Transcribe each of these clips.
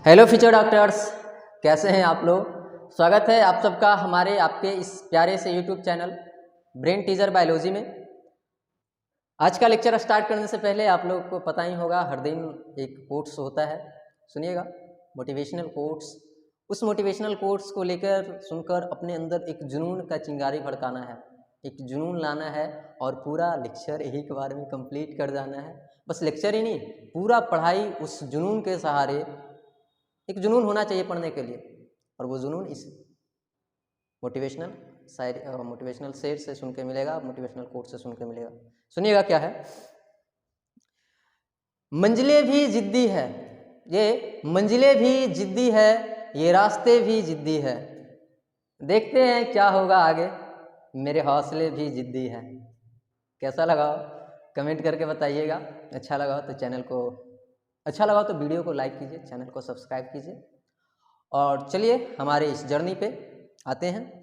Hello future doctors, कैसे हैं आप लोग। स्वागत है आप सबका हमारे आपके इस प्यारे से YouTube channel brain teaser biology में। आज का लेक्चर स्टार्ट करने से पहले आप लोग को पता ही होगा, हर दिन एक कोट्स होता है, सुनिएगा, मोटिवेशनल कोट्स। उस मोटिवेशनल कोट्स को लेकर सुनकर अपने अंदर एक जुनून का चिंगारी भड़काना है, एक जुनून लाना है और पूरा लेक्चर एक बार में कंप्लीट कर जाना है। बस लेक्चर ही नहीं, पूरा पढ़ाई उस जुनून के सहारे, एक जुनून होना चाहिए पढ़ने के लिए, और वो जुनून इस मोटिवेशनल शेर से सुन के मिलेगा, मोटिवेशनल कोट से सुन के मिलेगा। सुनिएगा क्या है। मंजिलें भी जिद्दी है, ये मंजिलें भी जिद्दी है, ये रास्ते भी जिद्दी है, देखते हैं क्या होगा आगे, मेरे हौसले भी जिद्दी है। कैसा लगा कमेंट करके बताइएगा। अच्छा लगा तो वीडियो को लाइक कीजिए, चैनल को सब्सक्राइब कीजिए। और चलिए हमारे इस जर्नी पे आते हैं।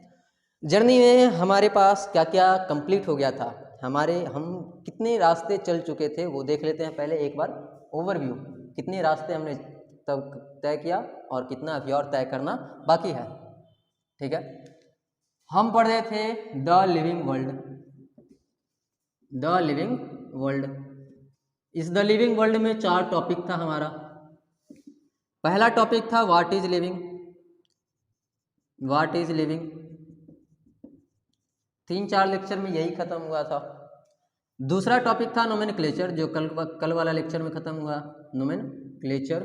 जर्नी में हमारे पास क्या क्या कंप्लीट हो गया था, हम कितने रास्ते चल चुके थे वो देख लेते हैं। पहले एक बार ओवरव्यू, कितने रास्ते हमने तब तय किया और कितना अभी और तय करना बाकी है। ठीक है, हम पढ़ रहे थे द लिविंग वर्ल्ड। इस द लिविंग वर्ल्ड में 4 टॉपिक था हमारा। पहला टॉपिक था व्हाट इज लिविंग। 3-4 लेक्चर में यही खत्म हुआ था। दूसरा टॉपिक था नोमेनक्लेचर, जो कल वाला लेक्चर में खत्म हुआ, नोमेनक्लेचर।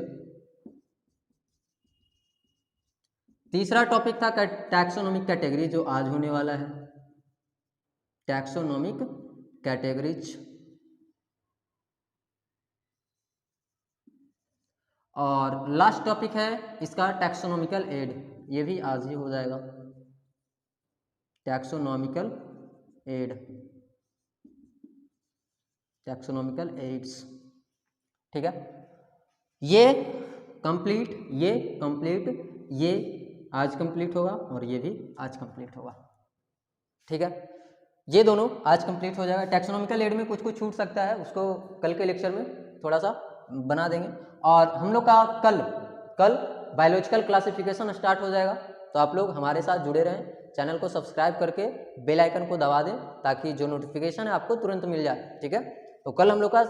तीसरा टॉपिक था टैक्सोनॉमिक कैटेगरी, जो आज होने वाला है, टैक्सोनॉमिक कैटेगरीज। और लास्ट टॉपिक है इसका टैक्सोनॉमिकल एड, ये भी आज ही हो जाएगा, टैक्सोनॉमिकल एड्स। ठीक है, ये कंप्लीट, ये आज कंप्लीट होगा और ये भी आज कंप्लीट होगा। ठीक है, ये दोनों आज कंप्लीट हो जाएगा। टैक्सोनॉमिकल एड में कुछ छूट सकता है, उसको कल के लेक्चर में थोड़ा सा बना देंगे। और हम लोग का कल बायोलॉजिकल क्लासिफिकेशन स्टार्ट हो जाएगा, तो आप लोग हमारे साथ जुड़े रहें, चैनल को सब्सक्राइब करके बेल आइकन को दबा दें ताकि जो नोटिफिकेशन है आपको तुरंत मिल जाए। ठीक है, तो कल हम लोग का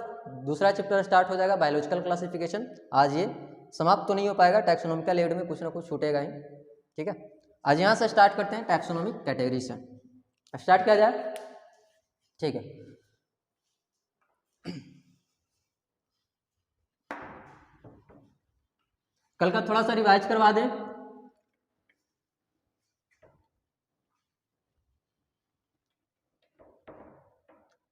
दूसरा चैप्टर स्टार्ट हो जाएगा, बायोलॉजिकल क्लासिफिकेशन। आज ये समाप्त तो नहीं हो पाएगा, टैक्सोनॉमिकल एड में कुछ ना कुछ छूटेगा ही। ठीक है, आज यहाँ से स्टार्ट करते हैं, टैक्सोनॉमिक कैटेगरी से स्टार्ट किया जाए। ठीक है, कल का थोड़ा सा रिवाइज करवा दें।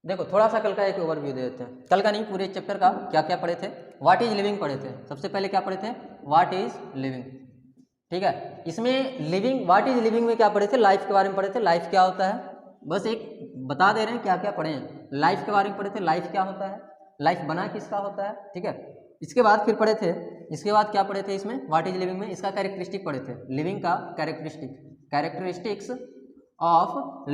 देखो थोड़ा सा कल का एक ओवरव्यू दे देते हैं, कल का नहीं पूरे चैप्टर का क्या क्या पढ़े थे। व्हाट इज लिविंग पढ़े थे, सबसे पहले क्या पढ़े थे, व्हाट इज लिविंग। ठीक है, इसमें व्हाट इज लिविंग में क्या पढ़े थे, लाइफ के बारे में पढ़े थे। लाइफ क्या होता है, बस एक बता दे रहे हैं क्या क्या पढ़े हैं। लाइफ के बारे में पढ़े थे, लाइफ क्या होता है, लाइफ बना किसका होता है। ठीक है, इसके बाद फिर पढ़े थे, इसके बाद क्या पढ़े थे इसमें, व्हाट इज लिविंग में इसका कैरेक्टरिस्टिक पढ़े थे, लिविंग का कैरेक्टरिस्टिक्स ऑफ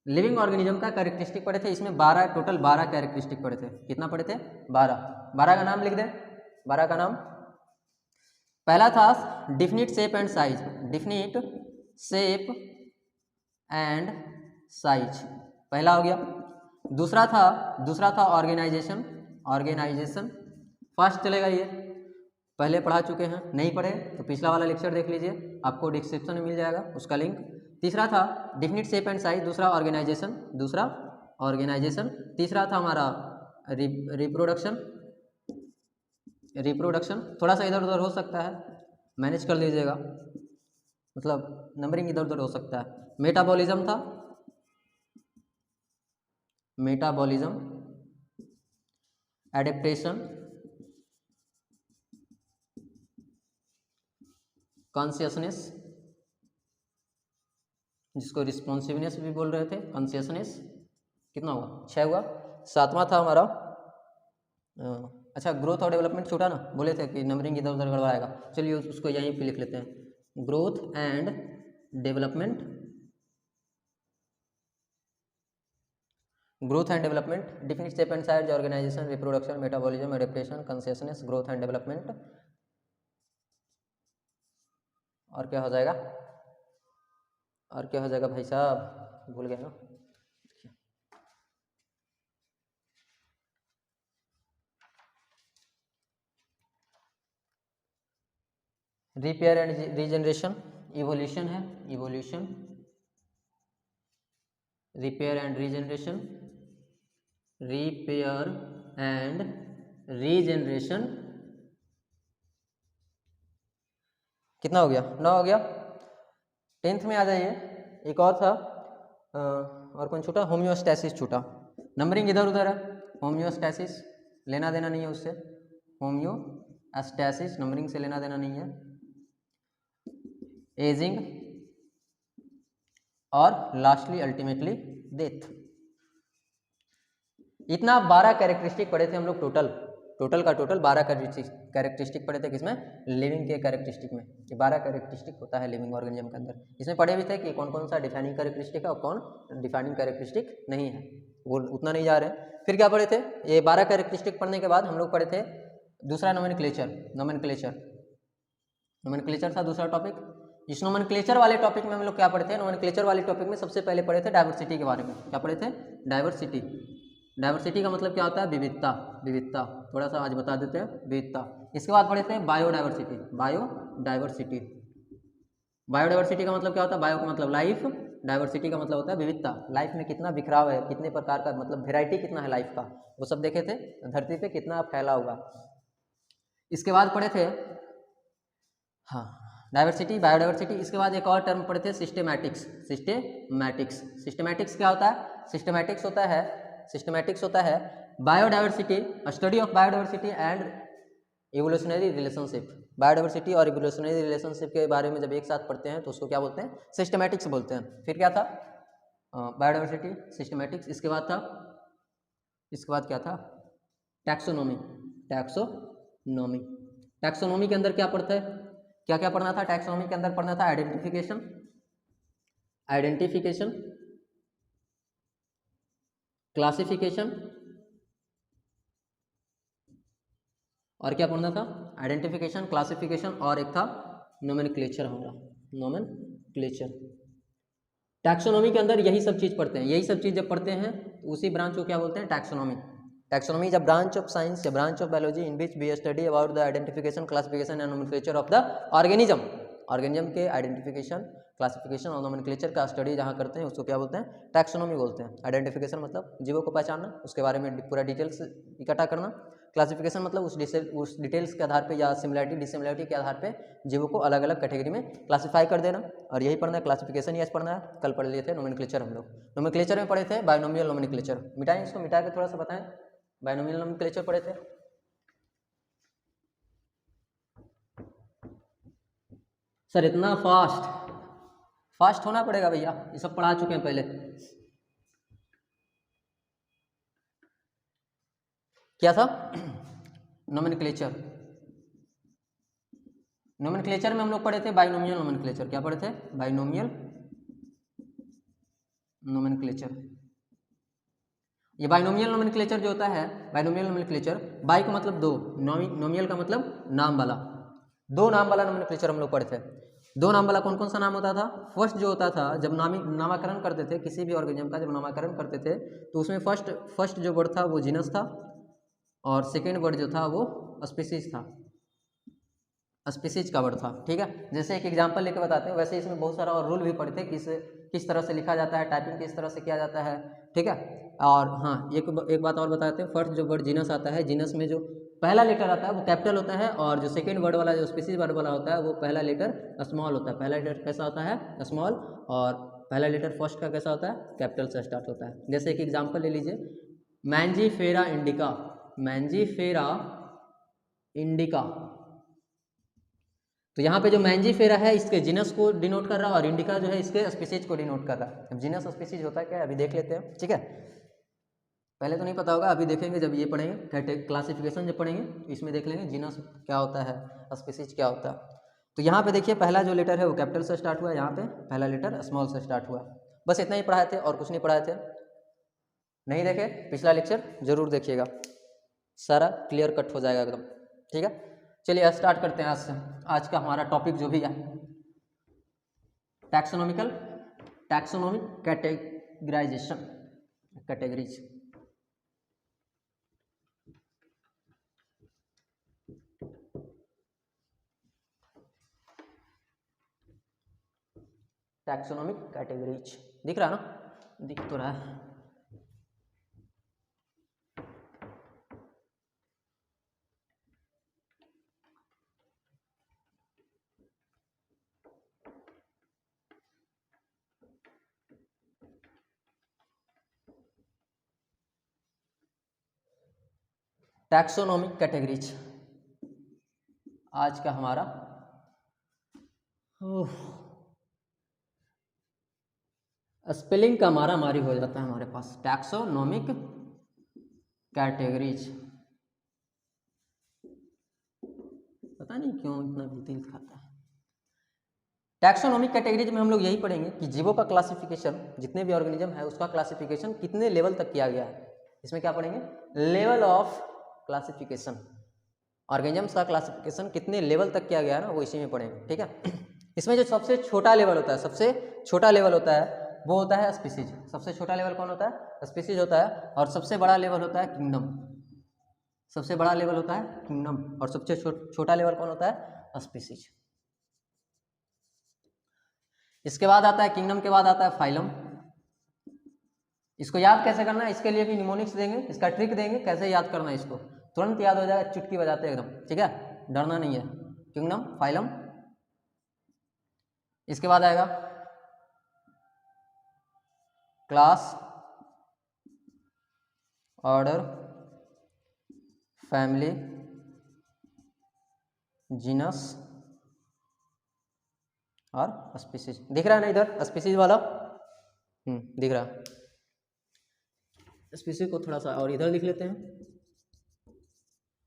लिविंग ऑर्गेनिज्म का कैरेक्टरिस्टिक पढ़े थे। इसमें टोटल 12 कैरेक्टरिस्टिक पढ़े थे। कितना पढ़े थे, 12 का नाम लिख दें। 12 का नाम, पहला था डिफिनिट शेप एंड साइज, पहला हो गया। दूसरा था ऑर्गेनाइजेशन, फर्स्ट चलेगा, ये पहले पढ़ा चुके हैं, नहीं पढ़े तो पिछला वाला लेक्चर देख लीजिए, आपको डिस्क्रिप्शन में मिल जाएगा उसका लिंक। तीसरा था डिफिनिट शेप एंड साइज, दूसरा ऑर्गेनाइजेशन। तीसरा था हमारा रिप्रोडक्शन, थोड़ा सा इधर उधर हो सकता है, मैनेज कर लीजिएगा, मतलब नंबरिंग इधर उधर हो सकता है। मेटाबॉलिज्म था, एडेप्टेशन, कॉन्शियसनेस, जिसको रिस्पॉन्सिवनेस भी बोल रहे थे, कॉन्शियसनेस। कितना हुआ, 6 हुआ। 7वां था हमारा, अच्छा ग्रोथ और डेवलपमेंट छूटा ना, बोले थे कि नंबरिंग इधर उधर गड़बड़ाएगा, चलिए उसको यहीं पे लिख लेते हैं, growth and development, definite shape and size, organisation, reproduction, metabolism, adaptation, consciousness, growth and development. और क्या हो जाएगा, और क्या हो जाएगा भाई साहब, भूल गए ना। रिपेयर एंड रीजनरेशन, इवोल्यूशन है, evolution, repair and regeneration, repair and regeneration, कितना हो गया, 9 हो गया। 10th में आ जाइए, एक और था और कौन छूटा, होम्योस्टैसिस छूटा। नंबरिंग इधर उधर है, होम्योस्टैसिस लेना देना नहीं है उससे, होम्योस्टैसिस नंबरिंग से लेना देना नहीं है। एजिंग और लास्टली अल्टीमेटली डेथ। इतना 12 कैरेक्टरिस्टिक पढ़े थे हम लोग, टोटल का टोटल 12 कैरेक्टरिस्टिक पढ़े थे, किसमें, लिविंग के कैरेक्टरिस्टिक में। ये 12 कैरेक्टरिस्टिक होता है लिविंग ऑर्गेनिज्म के अंदर। इसमें पढ़े भी थे कि कौन कौन सा डिफाइनिंग कैरेक्टरिस्टिक है और कौन डिफाइनिंग कैरेक्टरिस्टिक नहीं है, वो उतना नहीं जा रहे हैं। फिर क्या पढ़े थे, ये 12 कैरेक्टरिस्टिक पढ़ने के बाद हम लोग पढ़े थे दूसरा नोमेनक्लेचर। नोमेनक्लेचर था दूसरा टॉपिक। इस नोमेनक्लेचर वाले टॉपिक में हम लोग क्या पढ़े थे, नोमेनक्लेचर वाले टॉपिक में सबसे पहले पढ़े थे डाइवर्सिटी के बारे में। क्या पढ़े थे, डाइवर्सिटी। डाइवर्सिटी का मतलब क्या होता है, विविधता, विविधता, थोड़ा सा आज बता देते हैं, विविधता। इसके बाद पढ़े थे बायोडाइवर्सिटी, बायोडाइवर्सिटी। बायोडाइवर्सिटी का मतलब क्या होता है, बायो का मतलब लाइफ, डाइवर्सिटी का मतलब होता है विविधता। लाइफ में कितना बिखराव है, कितने प्रकार का, मतलब वेराइटी कितना है लाइफ का, वो सब देखे थे। धरती पे कितना फैला हुआ। इसके बाद पढ़े थे, हाँ, डाइवर्सिटी, बायोडाइवर्सिटी। इसके बाद एक और टर्म पढ़े थे, सिस्टेमैटिक्स। सिस्टेमैटिक्स, सिस्टेमैटिक्स क्या होता है, सिस्टेमैटिक्स होता है biodiversity, study of biodiversity and evolutionary relationship. Biodiversity और इवोल्यूशनरी रिलेशनशिप के बारे में जब एक साथ पढ़ते हैं तो उसको क्या बोलते हैं, सिस्टेमैटिक्स बोलते हैं। फिर क्या था, बायोडाइवर्सिटी, सिस्टेमैटिक्स। इसके बाद क्या था, टैक्सोनॉमी। टैक्सोनॉमी के अंदर क्या पढ़ता है, क्या क्या पढ़ना था, टैक्सोनॉमी के अंदर पढ़ना था आइडेंटिफिकेशन, क्लासिफिकेशन, और क्या पढ़ना था, आइडेंटिफिकेशन, क्लासिफिकेशन, और एक था नोमेनक्लेचर, हमारा नोमेनक्लेचर। टैक्सोनॉमी के अंदर यही सब चीज़ पढ़ते हैं। यही सब चीज़ जब पढ़ते हैं तो उसी ब्रांच को क्या बोलते हैं, taxonomy. Taxonomy is a branch of science या branch of biology in which we study about the identification, classification and nomenclature of the organism के आइडेंटिफिकेशन, क्लासिफिकेशन और नोमेनक्लेचर का स्टडी जहाँ करते हैं उसको क्या बोलते हैं, टैक्सोनॉमी बोलते हैं। आइडेंटिफिकेशन मतलब जीवों को पहचानना, उसके बारे में पूरा डिटेल्स इकट्ठा करना। क्लासिफिकेशन मतलब उस डिटेल्स के आधार पे या सिमिलैरिटी डिसिमिलैरिटी के आधार पे जीवों को अलग अलग कैटेगरी में क्लासिफाई कर देना, और यही पढ़ना है। क्लासिफिकेशन ही आज पढ़ना है। कल पढ़ लिए थे नोमेनक्लेचर। हम लोग नोमेनक्लेचर में पढ़े थे बायनोमियल नोमेनक्लेचर। मिटाएं इसको, मिटा के थोड़ा सा बताएं, बायनोमियल नोमेनक्लेचर पढ़े थे। सर इतना फास्ट होना पड़ेगा भैया, ये सब पढ़ा चुके हैं पहले। क्या था, नोमेनक्लेचर। नोमेनक्लेचर में हम लोग पढ़े थे बाइनोमियल नोमेनक्लेचर। क्या पढ़े थे, बाइनोमियल नोमेनक्लेचर। ये बाइनोमियल नोमेनक्लेचर जो होता है, बाइनोमियल नोमेनक्लेचर, बाई का मतलब दो, नोमियल का मतलब नाम वाला, दो नाम वाला नोमेनक्लेचर हम लोग पढ़े थे। दो नाम वाला कौन कौन सा नाम होता था, फर्स्ट जो होता था जब नामकरण करते थे किसी भी ऑर्गेनिज्म का, जब नामकरण करते थे तो उसमें फर्स्ट जो वर्ड था वो जीनस था, और सेकेंड वर्ड जो था वो स्पीसीज था, स्पीसीज का वर्ड था। ठीक है, जैसे एक एग्जांपल लेके बताते हैं, वैसे इसमें बहुत सारा और रूल भी पढ़े थे, किस तरह से लिखा जाता है, टाइपिंग किस तरह से किया जाता है। ठीक है, और हाँ एक बात और बताते हैं, फर्स्ट जो वर्ड जीनस आता है, जीनस में जो पहला लेटर आता है वो कैपिटल होता है, और जो सेकेंड वर्ड वाला जो स्पीसीज वर्ड वाला होता है वो पहला लेटर स्मॉल होता है। पहला लेटर कैसा होता है, स्मॉल, और पहला लेटर फर्स्ट का कैसा होता है, कैपिटल से स्टार्ट होता है। जैसे एक एग्जाम्पल ले लीजिए, मैंजीफेरा इंडिका, मैंजीफेरा इंडिका। तो यहाँ पे जो मैंजीफेरा है इसके जीनस को डिनोट कर रहा है, और इंडिका जो है इसके स्पीसीज को डिनोट कर रहा है। अब जीनस स्पीसीज होता है क्या, अभी देख लेते हैं। ठीक है, पहले तो नहीं पता होगा, अभी देखेंगे जब ये पढ़ेंगे, क्लासिफिकेशन जब पढ़ेंगे तो इसमें देख लेंगे जीनस क्या होता है, स्पीसीज क्या होता है। तो यहाँ पे देखिए पहला जो लेटर है वो कैपिटल से स्टार्ट हुआ है, यहाँ पे पहला लेटर स्मॉल से स्टार्ट हुआ। बस इतना ही पढ़ाए थे और कुछ नहीं पढ़ाए थे। नहीं देखे पिछला लेक्चर जरूर देखिएगा, सारा क्लियर कट हो जाएगा एकदम। ठीक है, चलिए स्टार्ट करते हैं आज से। आज का हमारा टॉपिक जो भी है, taxonomic categorisation, categories. Taxonomic categories दिख रहा है ना, दिख तो रहा है। टैक्सोनॉमिक कैटेगरीज आज का हमारा स्पेलिंग का मारामारी हो जाता है हमारे पास। टैक्सोनॉमिक कैटेगरीज, पता नहीं क्यों इतना दिल खाता है। टैक्सोनॉमिक कैटेगरीज में हम लोग यही पढ़ेंगे कि जीवों का क्लासिफिकेशन, जितने भी ऑर्गेनिज्म है उसका क्लासिफिकेशन कितने लेवल तक किया गया है। इसमें क्या पढ़ेंगे, लेवल ऑफ क्लासिफिकेशन, ऑर्गेनिजम्स का क्लासिफिकेशन कितने लेवल तक किया गया है ना, वो इसी में पढ़ेंगे। ठीक है, इसमें जो सबसे छोटा लेवल होता है, सबसे छोटा लेवल होता है वो होता है स्पीसीज। सबसे छोटा लेवल कौन होता है, स्पीसीज होता है। और सबसे बड़ा लेवल होता है किंगडम, सबसे बड़ा लेवल होता है किंगडम। और सबसे छोटा लेवल कौन होता है, स्पीसीज। इसके बाद आता है किंगडम के बाद आता है फाइलम। इसको याद कैसे करना है, इसके लिए भी निमोनिक्स देंगे, इसका ट्रिक देंगे कैसे याद करना है। इसको तुरंत याद हो जाएगा, चुटकी बजाते एकदम। ठीक है, डरना नहीं है। किंगडम, फाइलम, इसके बाद आएगा क्लास, ऑर्डर, फैमिली, जीनस और स्पीसीज। दिख रहा है ना इधर स्पीसीज वाला, दिख रहा है। स्पीसीज को थोड़ा सा और इधर लिख लेते हैं।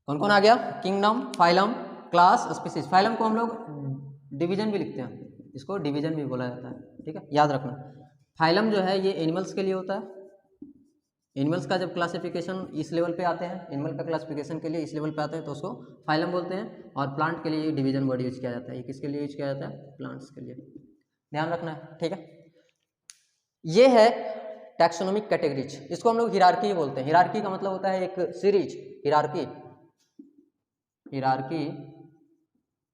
कौन कौन आ गया, kingdom, phylum, class, species. Phylum को हम लोग डिवीजन भी लिखते हैं, इसको डिवीजन भी बोला जाता है। ठीक है, याद रखना। फाइलम जो है ये एनिमल्स के लिए होता है। एनिमल्स का जब क्लासिफिकेशन इस लेवल पे आते हैं, एनिमल का क्लासिफिकेशन के लिए इस लेवल पे आते हैं तो उसको फाइलम बोलते हैं। और प्लांट के लिए डिवीजन वर्ड यूज किया जाता है। ये किसके लिए यूज किया जाता है, प्लांट्स के लिए, ध्यान रखना है। ठीक है, ये है टैक्सोनॉमिक कैटेगरीज। इसको हम लोग हिरार्की बोलते हैं। हिरार्की का मतलब होता है एक series, hierarchy, hierarchy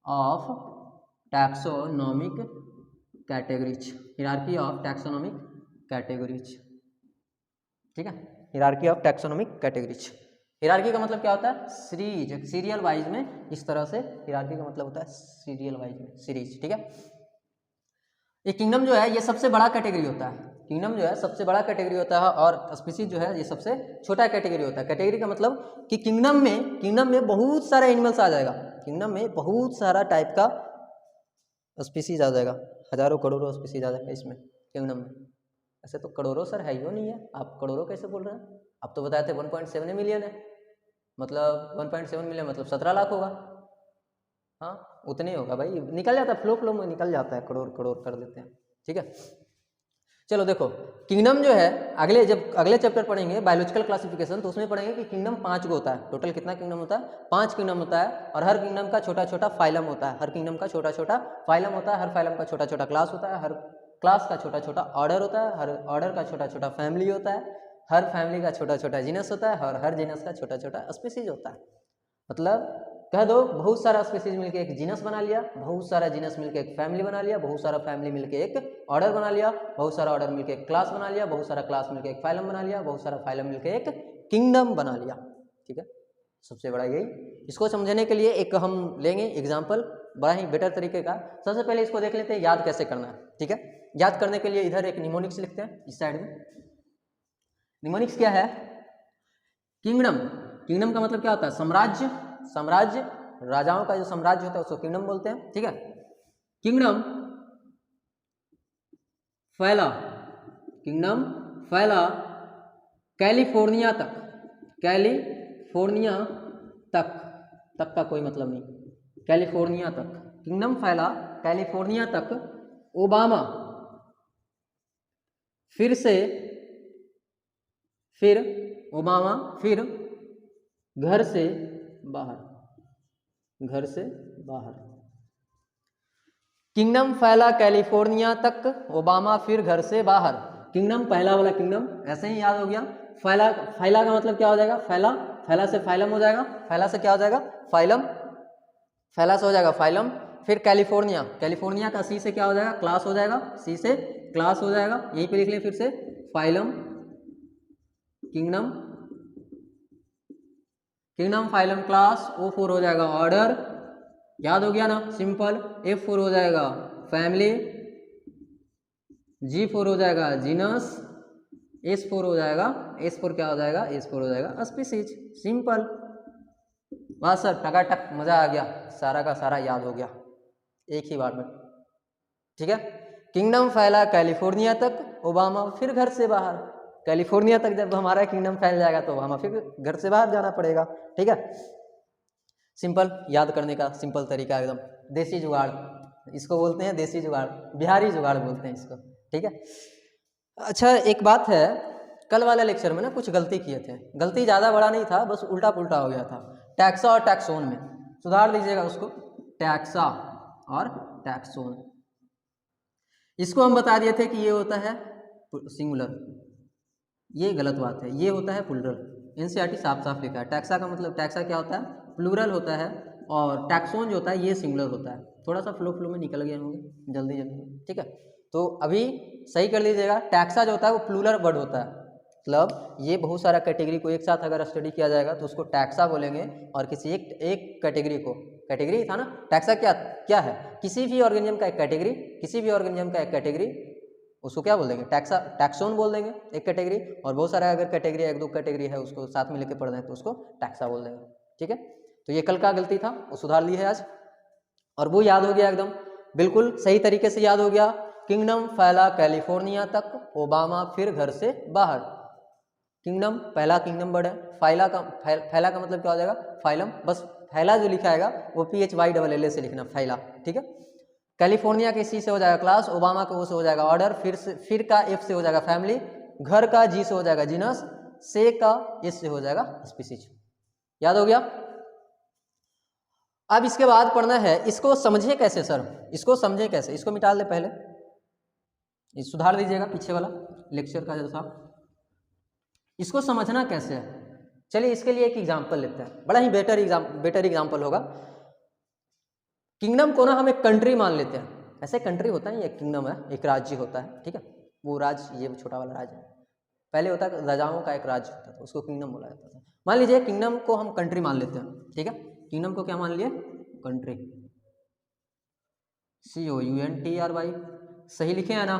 of taxonomic categories, hierarchy of taxonomic categories. ठीक है, hierarchy of taxonomic categories. Hierarchy का मतलब क्या होता है, सीरीज, सीरियल वाइज में। इस तरह से हिरार्की का मतलब होता है सीरियल वाइज में, सीरीज। ठीक है, ये किंगडम जो है ये सबसे बड़ा कैटेगरी होता है। किंगडम जो है सबसे बड़ा कैटेगरी होता है और स्पीसीज जो है ये सबसे छोटा कैटेगरी होता है। कैटेगरी का मतलब कि किंगडम में बहुत सारा एनिमल्स आ जाएगा। किंगडम में बहुत सारा टाइप का स्पीसीज आ जाएगा, हजारों करोड़ों स्पीसीज आ जाएगा इसमें किंगडम में। ऐसे तो करोड़ों सर है ही नहीं है, आप करोड़ों कैसे बोल रहे हैं। आप तो बताए थे 1.7 मिलियन है, मतलब 1.7 मिलियन मतलब 17 लाख होगा। हाँ उतने होगा भाई, निकल जाता है, फ्लो में निकल जाता है, करोड़ करोड़ कर देते हैं। ठीक है, चलो देखो किंगडम जो है जब अगले चैप्टर पढ़ेंगे बायोलॉजिकल क्लासिफिकेशन, तो उसमें पढ़ेंगे कि किंगडम 5 को होता है। टोटल कितना किंगडम होता है, 5 किंगडम होता है। और हर किंगडम का छोटा छोटा फाइलम होता है, हर किंगडम का छोटा छोटा फाइलम होता है, हर फाइलम का छोटा छोटा क्लास होता है, हर क्लास का छोटा छोटा ऑर्डर होता है, हर ऑर्डर का छोटा छोटा फैमिली होता है, हर फैमिली का छोटा छोटा जीनस होता है, और हर जीनस का छोटा छोटा स्पीसीज होता है। मतलब कह दो बहुत सारा स्पीसीज मिलके एक जीनस बना लिया, बहुत सारा जीनस मिलके एक फैमिली बना लिया, बहुत सारा फैमिली मिलके एक ऑर्डर बना लिया, बहुत सारा ऑर्डर मिलके एक क्लास बना लिया, बहुत सारा क्लास मिलके एक फाइलम बना लिया, बहुत सारा फाइलम मिलके एक किंगडम बना लिया। ठीक है, सबसे बड़ा यही। इसको समझने के लिए एक हम लेंगे एग्जाम्पल, बड़ा ही बेटर तरीके का। सबसे पहले इसको देख लेते हैं याद कैसे करना है। ठीक है, याद करने के लिए इधर एक निमोनिक्स लिखते हैं इस साइड में। निमोनिक्स क्या है, किंगडम, किंगडम का मतलब क्या होता है, साम्राज्य, साम्राज्य, राजाओं का जो साम्राज्य होता है उसको किंगडम बोलते हैं। ठीक है, किंगडम फैला, किंगडम फैला कैलिफोर्निया तक, कैलिफोर्निया तक, तक का कोई मतलब नहीं, कैलिफोर्निया तक किंगडम फैला, कैलिफोर्निया तक। ओबामा फिर ओबामा फिर घर से बाहर, घर से बाहर। किंगडम फैला कैलिफोर्निया तक, ओबामा फिर घर से बाहर। किंगडम, पहला वाला किंगडम ऐसे ही याद हो गया। फैला, फैला का मतलब क्या हो जाएगा, फैला, फैला से फाइलम हो जाएगा, फैला से क्या हो जाएगा, फाइलम, फैला से हो जाएगा फाइलम। फिर कैलिफोर्निया, कैलिफोर्निया का सी से क्या हो जाएगा, क्लास हो जाएगा, सी से क्लास हो जाएगा, यहीं पे लिख लें फिर से, phylum, kingdom, kingdom, phylum, class, O4 हो जाएगा ऑर्डर, याद हो गया ना, सिंपल। F4 हो जाएगा फैमिली, G4 हो जाएगा जीनस, S4 हो जाएगा, S4 क्या हो जाएगा, S4 हो जाएगा स्पीसीज, सिंपल। वाह सर, टकाटक, मजा आ गया, सारा का सारा याद हो गया एक ही बार में। ठीक है, किंगडम फैला कैलिफोर्निया तक, ओबामा फिर घर से बाहर। कैलिफोर्निया तक जब हमारा किंगडम फैल जाएगा तो ओबामा फिर घर से बाहर जाना पड़ेगा। ठीक है, सिंपल, याद करने का सिंपल तरीका एकदम, देसी जुगाड़ इसको बोलते हैं, देसी जुगाड़, बिहारी जुगाड़ बोलते हैं इसको। ठीक है, अच्छा एक बात है, कल वाले लेक्चर में ना कुछ गलती किए थे, गलती ज़्यादा बड़ा नहीं था, बस उल्टा पुल्टा हो गया था। टैक्सा और टैक्सोन में सुधार लीजिएगा उसको, टैक्सा और टैक्सोन, इसको हम बता दिए थे कि ये होता है सिंगुलर, ये गलत बात है, ये होता है प्लूरल। एनसीईआरटी साफ साफ लिखा है, टैक्सा का मतलब, टैक्सा क्या होता है, प्लूरल होता है, और टैक्सोन जो होता है ये सिंगुलर होता है। थोड़ा सा फ्लो में निकल गए होंगे जल्दी जल्दी। ठीक है, तो अभी सही कर लीजिएगा, टैक्सा जो होता है वो प्लूरल वर्ड होता है, मतलब ये बहुत सारा कैटेगरी को एक साथ अगर स्टडी किया जाएगा तो उसको टैक्सा बोलेंगे, और किसी एक कैटेगरी को, कैटेगरी था ना, टैक्सा क्या क्या है, किसी भी ऑर्गेनिज्म का एक कैटेगरी, किसी भी ऑर्गेनिज्म का एक कैटेगरी, उसको क्या बोल देंगे, टैक्सा, टैक्सोन बोल देंगे एक कैटेगरी, और बहुत सारा अगर कैटेगरी, एक दो कैटेगरी है उसको साथ में लेके पढ़ दें तो उसको टैक्सा बोल देंगे। ठीक है, तो ये कल का गलती था, वो सुधार ली है आज, और वो याद हो गया एकदम बिल्कुल सही तरीके से याद हो गया। किंगडम फैला कैलिफोर्निया तक, ओबामा फिर घर से बाहर। किंगडम, पहला किंगडम वर्ड है, फैला का मतलब क्या हो जाएगा, फाइलम, बस फैला जो लिखा आएगा वो PHYLL से लिखना, फैला। ठीक है, कैलिफोर्निया के C से हो जाएगा क्लास, ओबामा का O से हो जाएगा ऑर्डर, फिर का F से हो जाएगा फैमिली, घर का G से हो जाएगा जीनस, से का S से हो जाएगा स्पीसीज। याद हो गया। अब इसके बाद पढ़ना है, इसको समझे कैसे सर, इसको समझे कैसे, इसको मिटा दे पहले, सुधार दीजिएगा पीछे वाला लेक्चर का जैसा, इसको समझना कैसे है। चलिए इसके लिए एक एग्जाम्पल लेते हैं, बड़ा ही बेटर एग्जाम्पल होगा। किंगडम को ना हम एक कंट्री मान लेते हैं, ऐसे कंट्री होता है, एक किंगडम है, एक राज्य होता है। ठीक है, वो राज्य, ये छोटा वाला राज्य है, पहले होता है राजाओं का एक राज्य होता था, उसको किंगडम बोला जाता था। मान लीजिए किंगडम को हम कंट्री मान लेते हैं। ठीक है, किंगडम को क्या मान लिए, कंट्री, COUNTRY, सही लिखे है ना,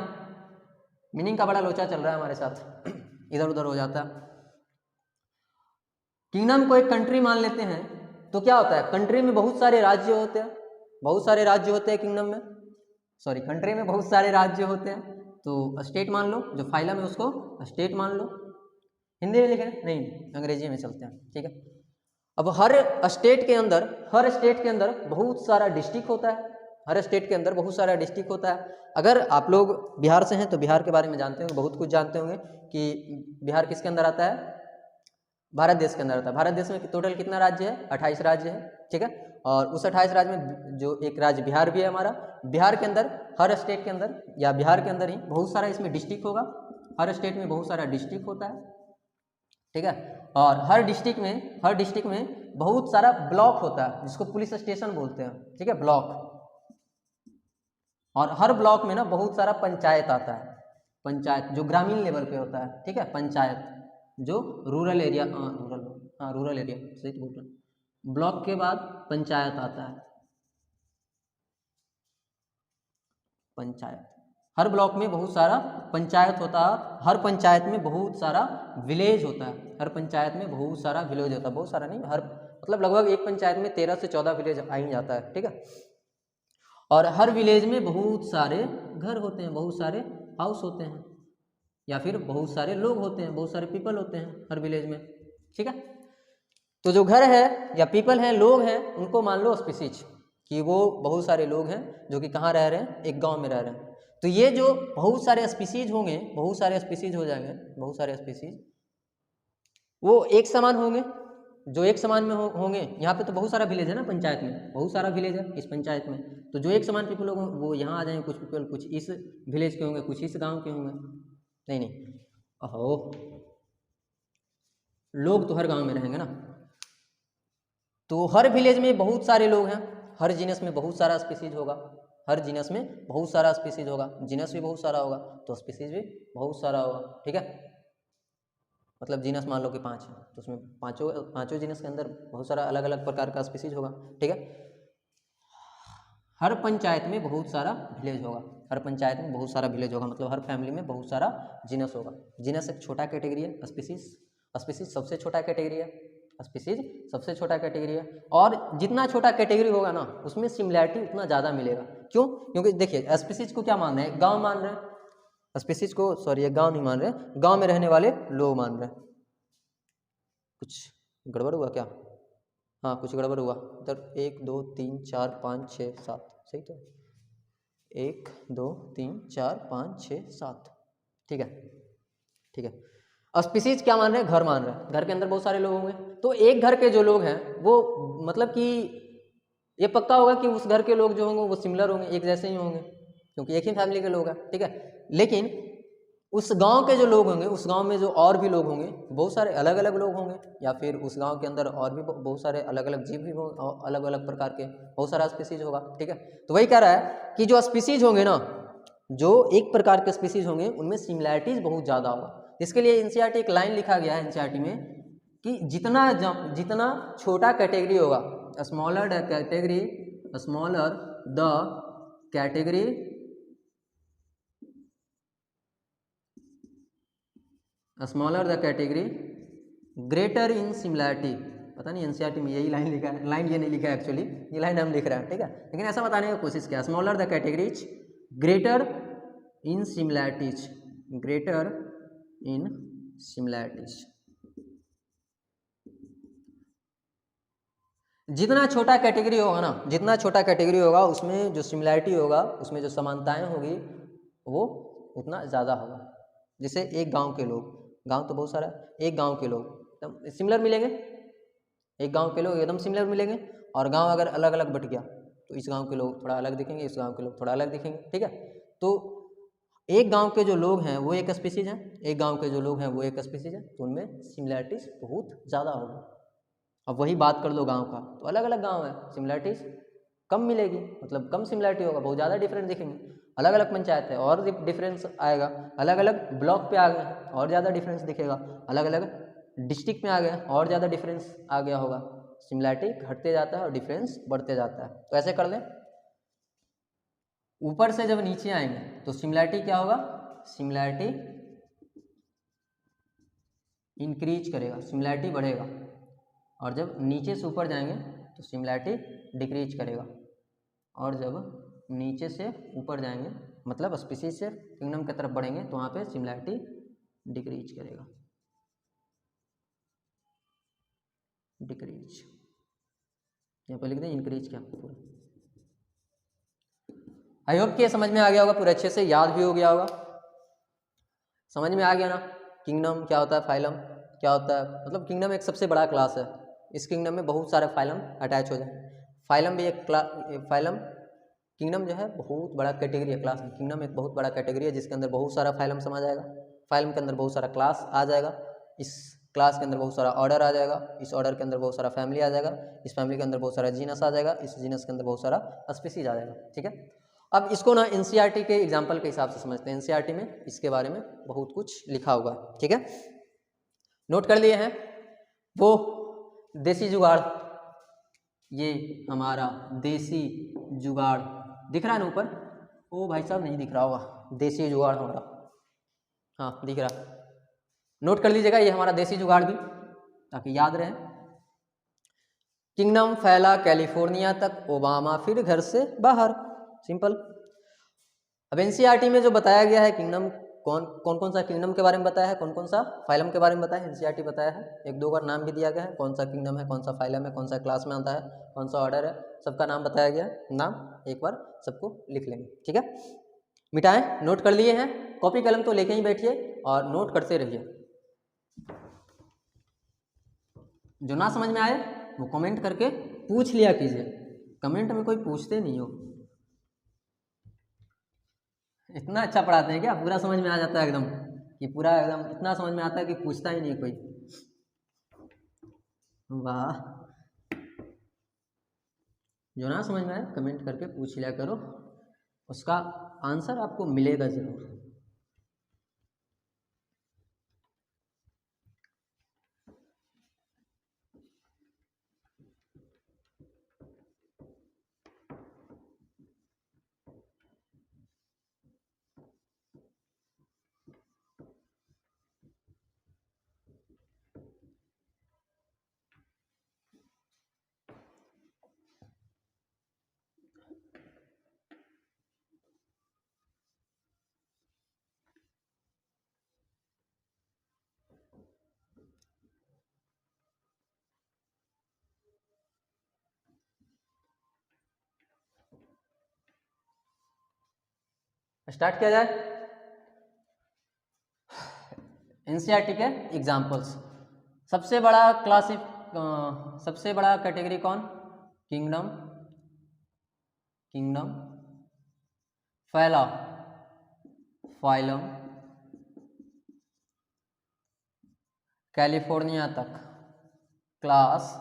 मीनिंग का बड़ा लोचा चल रहा है हमारे साथ, इधर उधर हो जाता है। किंगडम को एक कंट्री मान लेते हैं तो क्या होता है, कंट्री में बहुत सारे राज्य होते हैं, बहुत सारे राज्य होते हैं किंगडम में, सॉरी कंट्री में बहुत सारे राज्य होते हैं, तो स्टेट मान लो, जो फाइलम है उसको स्टेट मान लो। हिंदी में लिखे नहीं, अंग्रेजी में चलते हैं। ठीक है, अब हर स्टेट के अंदर बहुत सारा डिस्ट्रिक्ट होता है, हर स्टेट के अंदर बहुत सारा डिस्ट्रिक्ट होता है। अगर आप लोग बिहार से हैं तो बिहार के बारे में जानते होंगे, बहुत कुछ जानते होंगे कि बिहार किसके अंदर आता है, भारत देश के अंदर आता है। भारत देश में टोटल कितना राज्य है, 28 राज्य है। ठीक है, और उस 28 राज्य में जो एक राज्य बिहार भी है हमारा, बिहार के अंदर, हर स्टेट के अंदर या बिहार के अंदर ही बहुत सारा इसमें डिस्ट्रिक्ट होगा, हर स्टेट में बहुत सारा डिस्ट्रिक्ट होता है। ठीक है, और हर डिस्ट्रिक्ट में बहुत सारा ब्लॉक होता है, जिसको पुलिस स्टेशन बोलते हैं। ठीक है, ब्लॉक, और हर ब्लॉक में ना बहुत सारा पंचायत आता है, पंचायत जो ग्रामीण लेवल पे होता है। ठीक है, पंचायत जो रूरल एरिया, रूरल एरिया सही बोल रहे हैं, ब्लॉक के बाद पंचायत आता है, पंचायत, हर ब्लॉक में बहुत सारा पंचायत होता है, हर पंचायत में बहुत सारा विलेज होता है, हर पंचायत में बहुत सारा विलेज होता है, बहुत सारा नहीं, हर मतलब लगभग एक पंचायत में 13 से 14 विलेज आ ही जाता है। ठीक है, और हर विलेज में बहुत सारे घर होते हैं, बहुत सारे हाउस होते हैं, या फिर बहुत सारे लोग होते हैं, बहुत सारे पीपल होते हैं हर विलेज में। ठीक है, तो जो घर है या पीपल हैं, लोग हैं, उनको मान लो स्पीसीज, कि वो बहुत सारे लोग हैं जो कि कहाँ रह रहे हैं, एक गांव में रह रहे हैं। तो ये जो बहुत सारे स्पीसीज होंगे, बहुत सारे स्पीसीज हो जाएंगे, बहुत सारे स्पीसीज वो एक समान होंगे, जो एक समान में होंगे, यहाँ पे तो बहुत सारा विलेज है ना, पंचायत में बहुत सारा विलेज है इस पंचायत में, तो जो एक समान पीपल होंगे वो यहाँ आ जाएंगे, कुछ पीपल कुछ इस विलेज के होंगे, कुछ इस गांव के होंगे। नहीं नहीं, ओहो, लोग तो हर गांव में रहेंगे ना, तो हर विलेज में बहुत सारे लोग हैं, हर जीनस में बहुत सारा स्पीसीज होगा, हर जीनस में बहुत सारा स्पीसीज होगा, जीनस भी बहुत सारा होगा तो स्पीसीज भी बहुत सारा होगा। ठीक है, मतलब जीनस मान लो कि 5 है तो उसमें पांचों जीनस के अंदर बहुत सारा अलग अलग प्रकार का स्पीसीज होगा। ठीक है, हर पंचायत में बहुत सारा विलेज होगा, हर पंचायत में बहुत सारा विलेज होगा, मतलब हर फैमिली में बहुत सारा जीनस होगा। जीनस एक छोटा कैटेगरी है, स्पीसीज सबसे छोटा कैटेगरी है, स्पीसीज सबसे छोटा कैटेगरी है, और जितना छोटा कैटेगरी होगा ना उसमें सिमिलैरिटी उतना ज़्यादा मिलेगा। क्यों? क्योंकि देखिए स्पीसीज को क्या मान रहे हैं, गांव मान रहे हैं, स्पीसीज को सॉरी गांव नहीं मान रहे, गांव में रहने वाले लोग मान रहे हैं। कुछ गड़बड़ हुआ क्या? हाँ कुछ गड़बड़ हुआ इधर, 1 2 3 4 5 6 7 सही तो, 1 2 3 4 5 6 7। ठीक है, ठीक है, स्पीसीज क्या मान रहे हैं, घर मान रहे हैं, घर के अंदर बहुत सारे लोग होंगे, तो एक घर के जो लोग हैं वो मतलब कि ये पक्का होगा कि उस घर के लोग जो होंगे वो सिमिलर होंगे, एक जैसे ही होंगे, क्योंकि एक ही फैमिली के लोग हैं। ठीक है, लेकिन उस गांव के जो लोग होंगे, उस गांव में जो और भी लोग होंगे, बहुत सारे अलग अलग लोग होंगे, या फिर उस गांव के अंदर और भी बहुत सारे अलग अलग जीव भी होंगे, अलग अलग प्रकार के बहुत सारा स्पीसीज होगा। ठीक है, तो वही कह रहा है कि जो स्पीसीज होंगे ना, जो एक प्रकार के स्पीसीज होंगे उनमें सिमिलैरिटीज बहुत ज़्यादा होगा। इसके लिए एनसीईआरटी एक लाइन लिखा गया है एनसीईआरटी में कि जितना छोटा कैटेगरी होगा, smaller the category greater in similarity. पता नहीं एनसीईआरटी में यही लाइन लिखा है, लाइन ये नहीं लिखा है एक्चुअली, ये लाइन हम लिख रहे हैं। ठीक है, लेकिन ऐसा बताने की कोशिश किया, smaller the categories greater in similarities, greater in similarities. जितना छोटा कैटेगरी होगा ना, जितना छोटा कैटेगरी होगा उसमें जो सिमिलैरिटी होगा, उसमें जो समानताएं होगी वो उतना ज़्यादा होगा। जैसे एक गांव के लोग, गांव तो बहुत सारा, एक गांव के लोग एकदम सिमिलर मिलेंगे, एक गांव के लोग एकदम सिमिलर मिलेंगे, और गांव अगर अलग अलग बट गया तो इस गांव के लोग थोड़ा अलग दिखेंगे, इस गांव के लोग थोड़ा अलग दिखेंगे। ठीक है, तो एक गांव के जो लोग हैं वो एक स्पीसीज हैं, एक गांव के जो लोग हैं वो एक स्पीसीज हैं, तो उनमें सिमिलैरिटीज बहुत ज़्यादा होगी। अब वही बात कर लो गांव का, तो अलग अलग गांव है, सिमिलैरिटीज कम मिलेगी, मतलब कम सिमिलैरिटी होगा, बहुत ज़्यादा डिफरेंस दिखेंगे। अलग अलग पंचायत है और डिफरेंस आएगा, अलग अलग ब्लॉक पे आ गए हैं और ज़्यादा डिफरेंस दिखेगा, अलग अलग डिस्ट्रिक्ट में आ गए और ज़्यादा डिफरेंस आ गया होगा, सिमिलैरिटी घटते जाता है और डिफरेंस बढ़ते जाता है। तो ऐसे कर लें, ऊपर से जब नीचे आएंगे तो सिमिलैरिटी क्या होगा, सिमिलैरिटी इंक्रीज करेगा, सिमिलैरिटी बढ़ेगा, और जब नीचे से ऊपर जाएंगे तो सिमिलैरिटी डिक्रीज करेगा, और जब नीचे से ऊपर जाएंगे मतलब स्पीसीज से किंगडम की तरफ बढ़ेंगे तो वहाँ पे सिमिलैरिटी डिक्रीज करेगा, डिक्रीज, यहाँ पे लिख दें इंक्रीज क्या पूरा। आई होप कि समझ में आ गया होगा, पूरे अच्छे से याद भी हो गया होगा, समझ में आ गया ना। किंगडम क्या होता है, फाइलम क्या होता है, मतलब किंगडम एक सबसे बड़ा क्लास है, इस किंगडम में बहुत सारे फाइलम अटैच हो जाए, फाइलम भी एक फाइलम, किंगडम जो है बहुत बड़ा कैटेगरी है, क्लास में किंगडम एक बहुत बड़ा कैटेगरी है जिसके अंदर बहुत सारा फाइलम समा जाएगा, फाइलम के अंदर बहुत सारा क्लास आ जाएगा, इस क्लास के अंदर बहुत सारा ऑर्डर आ जाएगा, इस ऑर्डर के अंदर बहुत सारा फैमिली आ जाएगा, इस फैमिली के अंदर बहुत सारा जीनस आ जाएगा, इस जीनस के अंदर बहुत सारा स्पीसीज आ जाएगा। ठीक है, अब इसको ना एनसीईआरटी के एग्जाम्पल के हिसाब से समझते हैं, एनसीईआरटी में इसके बारे में बहुत कुछ लिखा हुआ है। ठीक है, नोट कर लिए हैं। वो देसी जुगाड़, ये हमारा देसी जुगाड़ दिख रहा है ना ऊपर, ओ भाई साहब नहीं दिख रहा होगा, देसी जुगाड़ हमारा, हाँ दिख रहा, नोट कर लीजिएगा, ये हमारा देसी जुगाड़ भी, ताकि याद रहे। किंगडम फैला कैलिफोर्निया तक, ओबामा फिर घर से बाहर, सिंपल। अब एनसीईआरटी में जो बताया गया है किंगडम, कौन सा किंगडम के बारे में बताया है, कौन कौन सा फाइलम के बारे में बताया है, एनसीईआरटी बताया है, एक दो बार नाम भी दिया गया है, कौन सा किंगडम है, कौन सा फाइलम है, कौन सा क्लास में आता है, कौन सा ऑर्डर है, सबका नाम बताया गया है, नाम एक बार सबको लिख लेंगे। ठीक है, मिटाएं, नोट कर लिए हैं, कॉपी कलम तो लेके ही बैठिए और नोट करते रहिए। जो ना समझ में आए वो कमेंट करके पूछ लिया कीजिए, कमेंट में कोई पूछते नहीं हो। इतना अच्छा पढ़ाते हैं क्या, पूरा समझ में आ जाता है एकदम, कि पूरा एकदम इतना समझ में आता है कि पूछता ही नहीं कोई। वाह, जो ना समझ में आए कमेंट करके पूछ लिया करो, उसका आंसर आपको मिलेगा ज़रूर। स्टार्ट किया जाए। एनसीईआरटी के एग्जाम्पल्स। सबसे बड़ा सबसे बड़ा कैटेगरी कौन? किंगडम, किंगडम, फैला, फाइलम, कैलिफोर्निया तक, क्लास,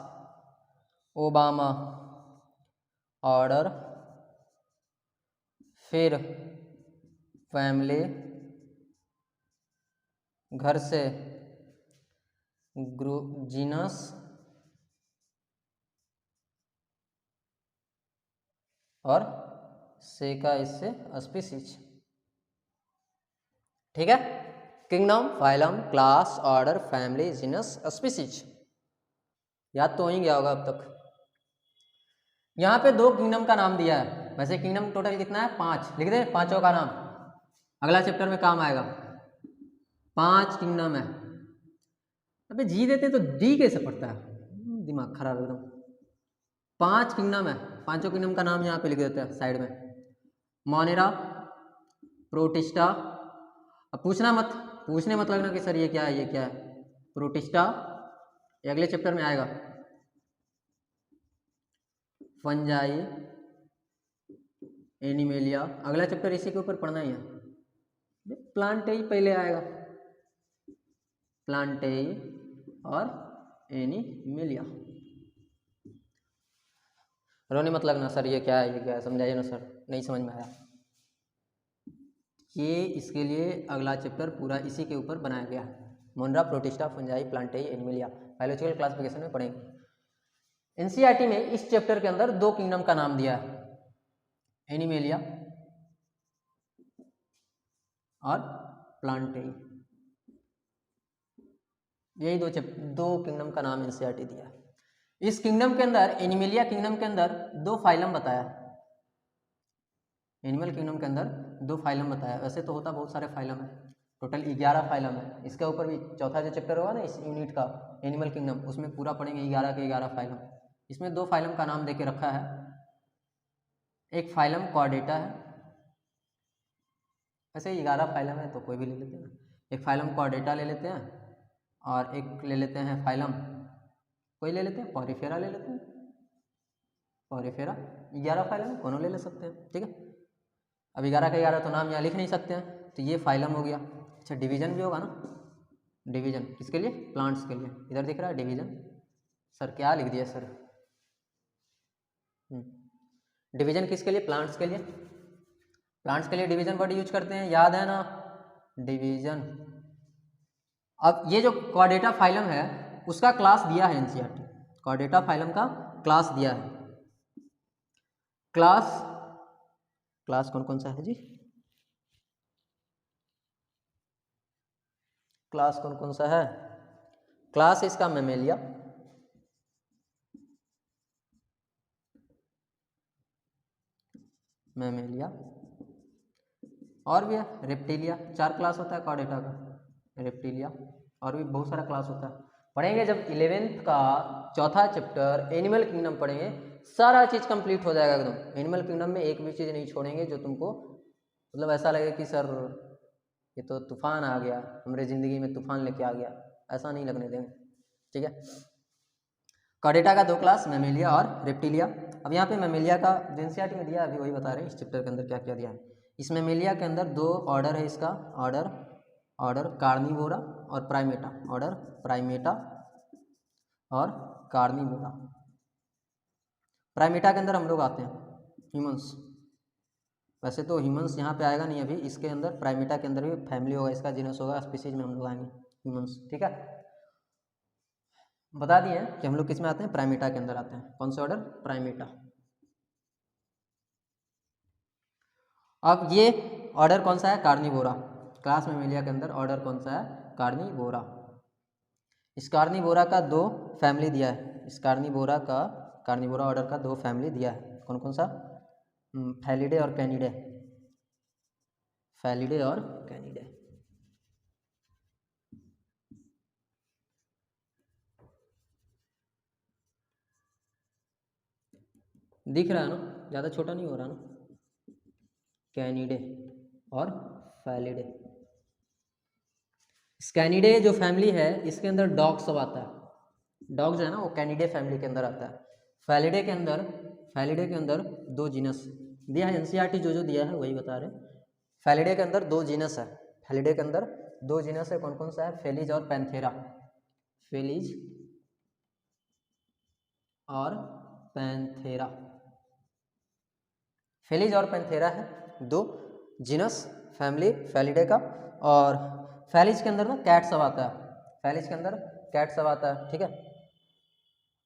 ओबामा, ऑर्डर, फिर फैमिली, घर से ग्रुप, जीनस, और सेका इससे स्पीसीज। ठीक है, kingdom, phylum, class, order, family, genus, species. याद तो हो ही गया होगा अब तक। यहाँ पे 2 किंगडम का नाम दिया है, वैसे किंगडम टोटल कितना है? 5। लिख दे 5 का नाम, अगला चैप्टर में काम आएगा। 5 किंगडम है। अबे जी देते तो डी कैसे पड़ता है, दिमाग खराब एकदम। 5 किंगडम है, 5 किंगडम का नाम यहाँ पे लिख देते हैं साइड में। मोनेरा, प्रोटिस्टा, अब पूछना मत, पूछने मत लगना कि सर ये क्या है, ये क्या है। प्रोटिस्टा ये अगले चैप्टर में आएगा। फंजाई, एनिमेलिया, अगला चैप्टर इसी के ऊपर पढ़ना ही है। प्लांटेई पहले आएगा, प्लांटेई और एनिमेलिया। रोने मत लगना सर ये क्या है, ये क्या है, समझाइए ना सर, नहीं समझ में आया। ये इसके लिए अगला चैप्टर पूरा इसी के ऊपर बनाया गया है। Monera, Protista, Fungi, Plantae, Animalia biological classification में पढ़ेंगे। एनसीईआरटी में इस चैप्टर के अंदर 2 किंगडम का नाम दिया है, एनिमेलिया और प्लांटेई। यही 2 किंगडम का नाम एनसीईआरटी दिया है। इस किंगडम के अंदर, एनिमेलिया किंगडम के अंदर 2 फाइलम बताया। एनिमल किंगडम के अंदर 2 फाइलम बताया। वैसे तो होता बहुत सारे फाइलम है, टोटल 11 फाइलम है। इसके ऊपर भी चौथा जो चैप्टर होगा ना इस यूनिट का, एनिमल किंगडम, उसमें पूरा पढ़ेंगे 11 के 11 फाइलम। इसमें 2 फाइलम का नाम देके रखा है। एक फाइलम कॉर्डेटा है, वैसे 11 फाइलम है तो कोई भी ले लेते हैं। एक फाइलम कॉर्डेटा ले लेते हैं, और एक ले लेते हैं फाइलम, कोई ले लेते हैं पॉरीफेरा ले लेते हैं, पॉरीफेरा। 11 फाइलम दोनों ले सकते हैं। ठीक है, अब 11 के 11 तो नाम यहाँ लिख नहीं सकते हैं, तो ये फाइलम हो गया। अच्छा, डिवीजन भी होगा ना, डिवीजन किसके लिए? प्लांट्स के लिए। इधर दिख रहा है डिवीजन, सर क्या लिख दिया सर? डिवीजन किसके लिए? प्लांट्स के लिए। प्लांट्स के लिए डिवीजन वर्ड यूज करते हैं, याद है ना, डिवीजन। अब ये जो कॉर्डेटा फाइलम है उसका क्लास दिया है एनसीईआरटी, कॉर्डेटा फाइलम का क्लास दिया है। क्लास, क्लास कौन कौन सा है जी? क्लास कौन कौन सा है? क्लास इसका मेमेलिया, मेमेलिया, और भी है रेप्टिलिया। 4 क्लास होता है कॉर्डेटा का, रेप्टिलिया, और भी बहुत सारा क्लास होता है। पढ़ेंगे जब 11th का चौथा चैप्टर एनिमल किंगडम पढ़ेंगे, सारा चीज़ कंप्लीट हो जाएगा एकदम। एनिमल किंगडम में एक भी चीज़ नहीं छोड़ेंगे जो तुमको मतलब ऐसा लगे कि सर ये तो तूफान आ गया, हमारे ज़िंदगी में तूफान लेके आ गया, ऐसा नहीं लगने देंगे। ठीक है, कॉर्डेटा का 2 क्लास, मैमेलिया और रेप्टिलिया। अब यहाँ पे मैमेलिया का जो एनसीईआरटी में दिया है अभी वही बता रहे हैं इस चैप्टर के अंदर क्या क्या दिया है। इस मैमेलिया के अंदर 2 ऑर्डर है इसका, ऑर्डर कार्निवोरा और प्राइमेटा, ऑर्डर प्राइमेटा और कार्निवोरा। प्राइमेटा के अंदर हम लोग आते हैं ह्यूमंस। वैसे तो ह्यूमंस यहाँ पे आएगा नहीं अभी, इसके अंदर प्राइमेटा के अंदर भी फैमिली होगा, इसका जीनस होगा, स्पीसीज में हम लोग आएंगे ह्यूमंस। ठीक है, बता दिए कि हम लोग किस में आते हैं, प्राइमेटा के अंदर आते हैं। कौन सा ऑर्डर, प्राइमेटा। अब ये ऑर्डर कौन सा है, कार्निवोरा। क्लास मैमेलिया के अंदर ऑर्डर कौन सा है, कार्निवोरा। इस कार्निवोरा का 2 फैमिली दिया है, इस कार्निवोरा ऑर्डर का 2 फैमिली दिया है। कौन कौन सा, फैलिडे और कैनिडे, फैलिडे और कैनिडे। दिख रहा है ना, ज़्यादा छोटा नहीं हो रहा ना, कैनिडे और फैलिडे। कैनिडे जो फैमिली है इसके अंदर डॉग सब आता है, डॉग जो है ना वो कैनिडे फैमिली के अंदर आता है। फैलिडे के अंदर 2 जीनस दिया है, एनसीईआरटी जो दिया है वही बता रहे हैं। फैलिडे के अंदर 2 जीनस है, फैलिडे के अंदर 2 जीनस है। कौन कौन सा है, फेलिज और पैंथेरा, फेलिज और पैंथेरा। फेलिज और पैंथेरा है 2 जीनस फैमिली फैलिडे का। और फैलिज के अंदर ना कैट सब आता है, फैलिज के अंदर कैट सब आता है। ठीक है,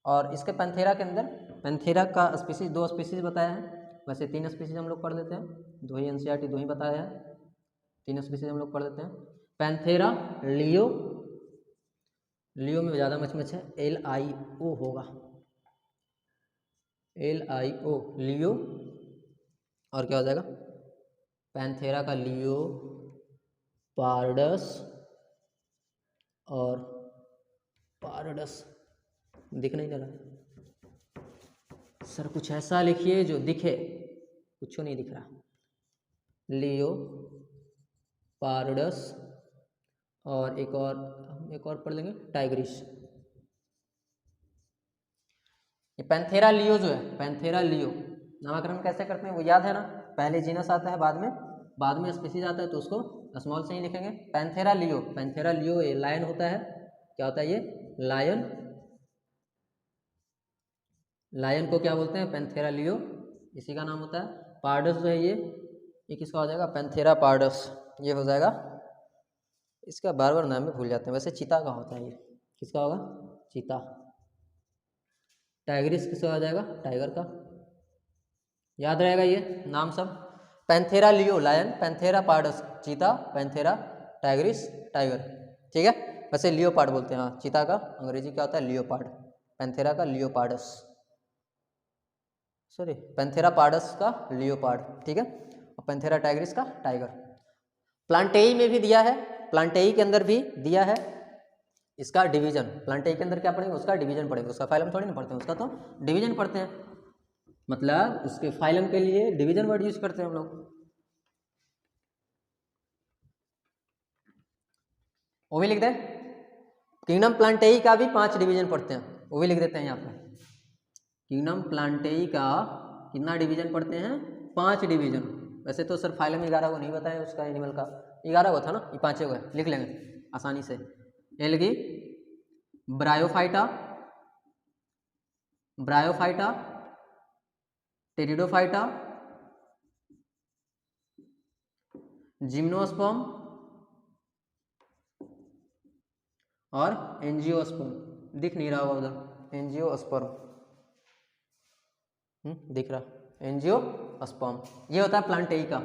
और इसके पैंथेरा के अंदर, पैंथेरा का स्पीसीज 2 स्पीसीज बताया है। वैसे 3 स्पीसीज हम लोग पढ़ लेते हैं, 2 ही एनसीईआरटी 2 ही बताया है, 3 स्पीसीज हम लोग पढ़ लेते हैं। पैंथेरा लियो, लियो में ज़्यादा मच है, LIO होगा, LIO लियो। और क्या हो जाएगा, पैंथेरा का लियो, पार्डस और पार्डस। दिख नहीं रहा सर, कुछ ऐसा लिखिए जो दिखे, कुछ नहीं दिख रहा। लियो, पार्डस और एक और पढ़ लेंगे, टाइग्रिस। ये पैंथेरा लियो जो है, पैंथेरा लियो नामकरण कैसे करते हैं वो याद है ना, पहले जीनस आता है, बाद में स्पीसीज आता है, तो उसको स्मॉल से ही लिखेंगे। पैंथेरा लियो, पैंथेरा लियो ये लायन होता है, क्या होता है ये, लायन। लायन को क्या बोलते हैं, पैंथेरा लियो, इसी का नाम होता है। पार्डस जो है ये किसका हो जाएगा, पैंथेरा पार्डस, ये हो जाएगा। इसका बार बार नाम में भूल जाते हैं, वैसे चीता का होता है ये, किसका होगा, चीता। टाइग्रिस किसका हो जाएगा, टाइगर का। याद रहेगा ये नाम सब, Panthera leo lion, Panthera pardus चीता, पैंथेरा टाइग्रिस टाइगर। ठीक है, वैसे लियोपार्ड बोलते हैं, हाँ चीता का अंग्रेजी क्या होता है, लियोपार्ड। पैंथेरा का लियोपार्डस, सॉरी पैंथेरा पार्डस का लियोपार्ड। ठीक है, और पैंथेरा टाइग्रिस का टाइगर। प्लांटेई में भी दिया है, प्लांटेई के अंदर भी दिया है इसका डिवीजन। प्लांटेई के अंदर क्या पढ़ेंगे, उसका डिवीजन पढ़ेंगे, उसका फाइलम थोड़ी ना पढ़ते हैं, उसका तो डिवीजन पढ़ते हैं, मतलब उसके फाइलम के लिए डिवीजन वर्ड यूज करते हैं हम लोग। वो भी लिख दे, किंगडम प्लांटेई का भी 5 डिवीजन पढ़ते हैं, वो भी लिख देते हैं यहाँ पे। किंगडम प्लांटेई का कितना डिवीजन पढ़ते हैं, 5 डिवीजन। वैसे तो सर फाइलम 11 को नहीं बताया उसका, एनिमल का 11 को था ना, ये 5 को है, लिख लेंगे आसानी से। Algae, bryophyta, bryophyta, pteridophyta, gymnosperm और एंजियोस्पर्म। दिख नहीं रहा होगा उधर, एंजियोस्पर्म दिख रहा, एंजियोस्पर्म। ये होता है प्लांटेई का।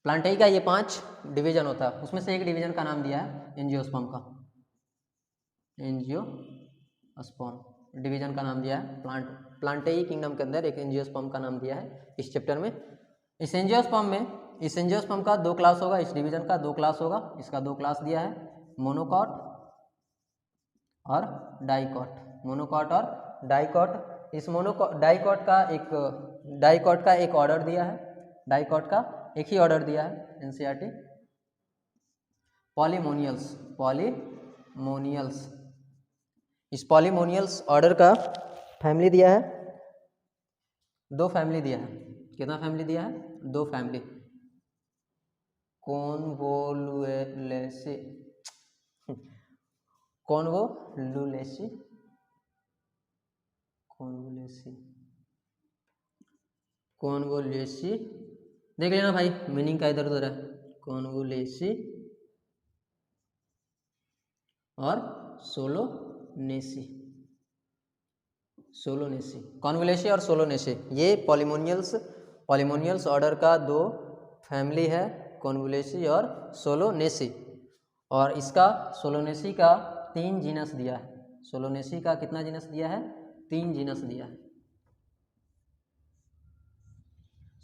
प्लांटेई का ये 5 डिवीजन होता है, उसमें से एक डिवीजन का नाम दिया है एंजियोस्पर्म का, एंजियोस्पर्म डिवीजन का नाम दिया है। प्लांटेई किंगडम के अंदर एक एंजियोस्पर्म का नाम दिया है इस चैप्टर में। इस एंजियोस्पर्म का 2 क्लास होगा, इस डिवीजन का 2 क्लास होगा, इसका 2 क्लास दिया है, मोनोकॉट और डाइकॉट। मोनोकॉट और डाइकॉट। इस डाइकॉट का एक ऑर्डर दिया है, डाइकॉट का एक ही ऑर्डर दिया है एनसीईआरटी। Polemoniales, Polemoniales. इस पॉलीमोनियल्स ऑर्डर का फैमिली दिया है, 2 फैमिली दिया है। कितना फैमिली दिया है? 2 फैमिली। कॉन्वोलुलेसी, कॉन्वोलुलेसी, कॉन्वोलेसी, कॉन्वोलेसी, देख लेना भाई मीनिंग का इधर उधर है। कॉन्वोलेसी और सोलोनेसी, सोलोनेसी, कॉन्वोलेसी और सोलोनेसी, ये पॉलीमोनियल्स ऑर्डर का 2 फैमिली है, कॉन्वोलेसी और सोलोनेसी। और इसका सोलोनेसी का 3 जीनस दिया है। सोलोनेसी का कितना जीनस दिया है? 3 जीनस दिया है।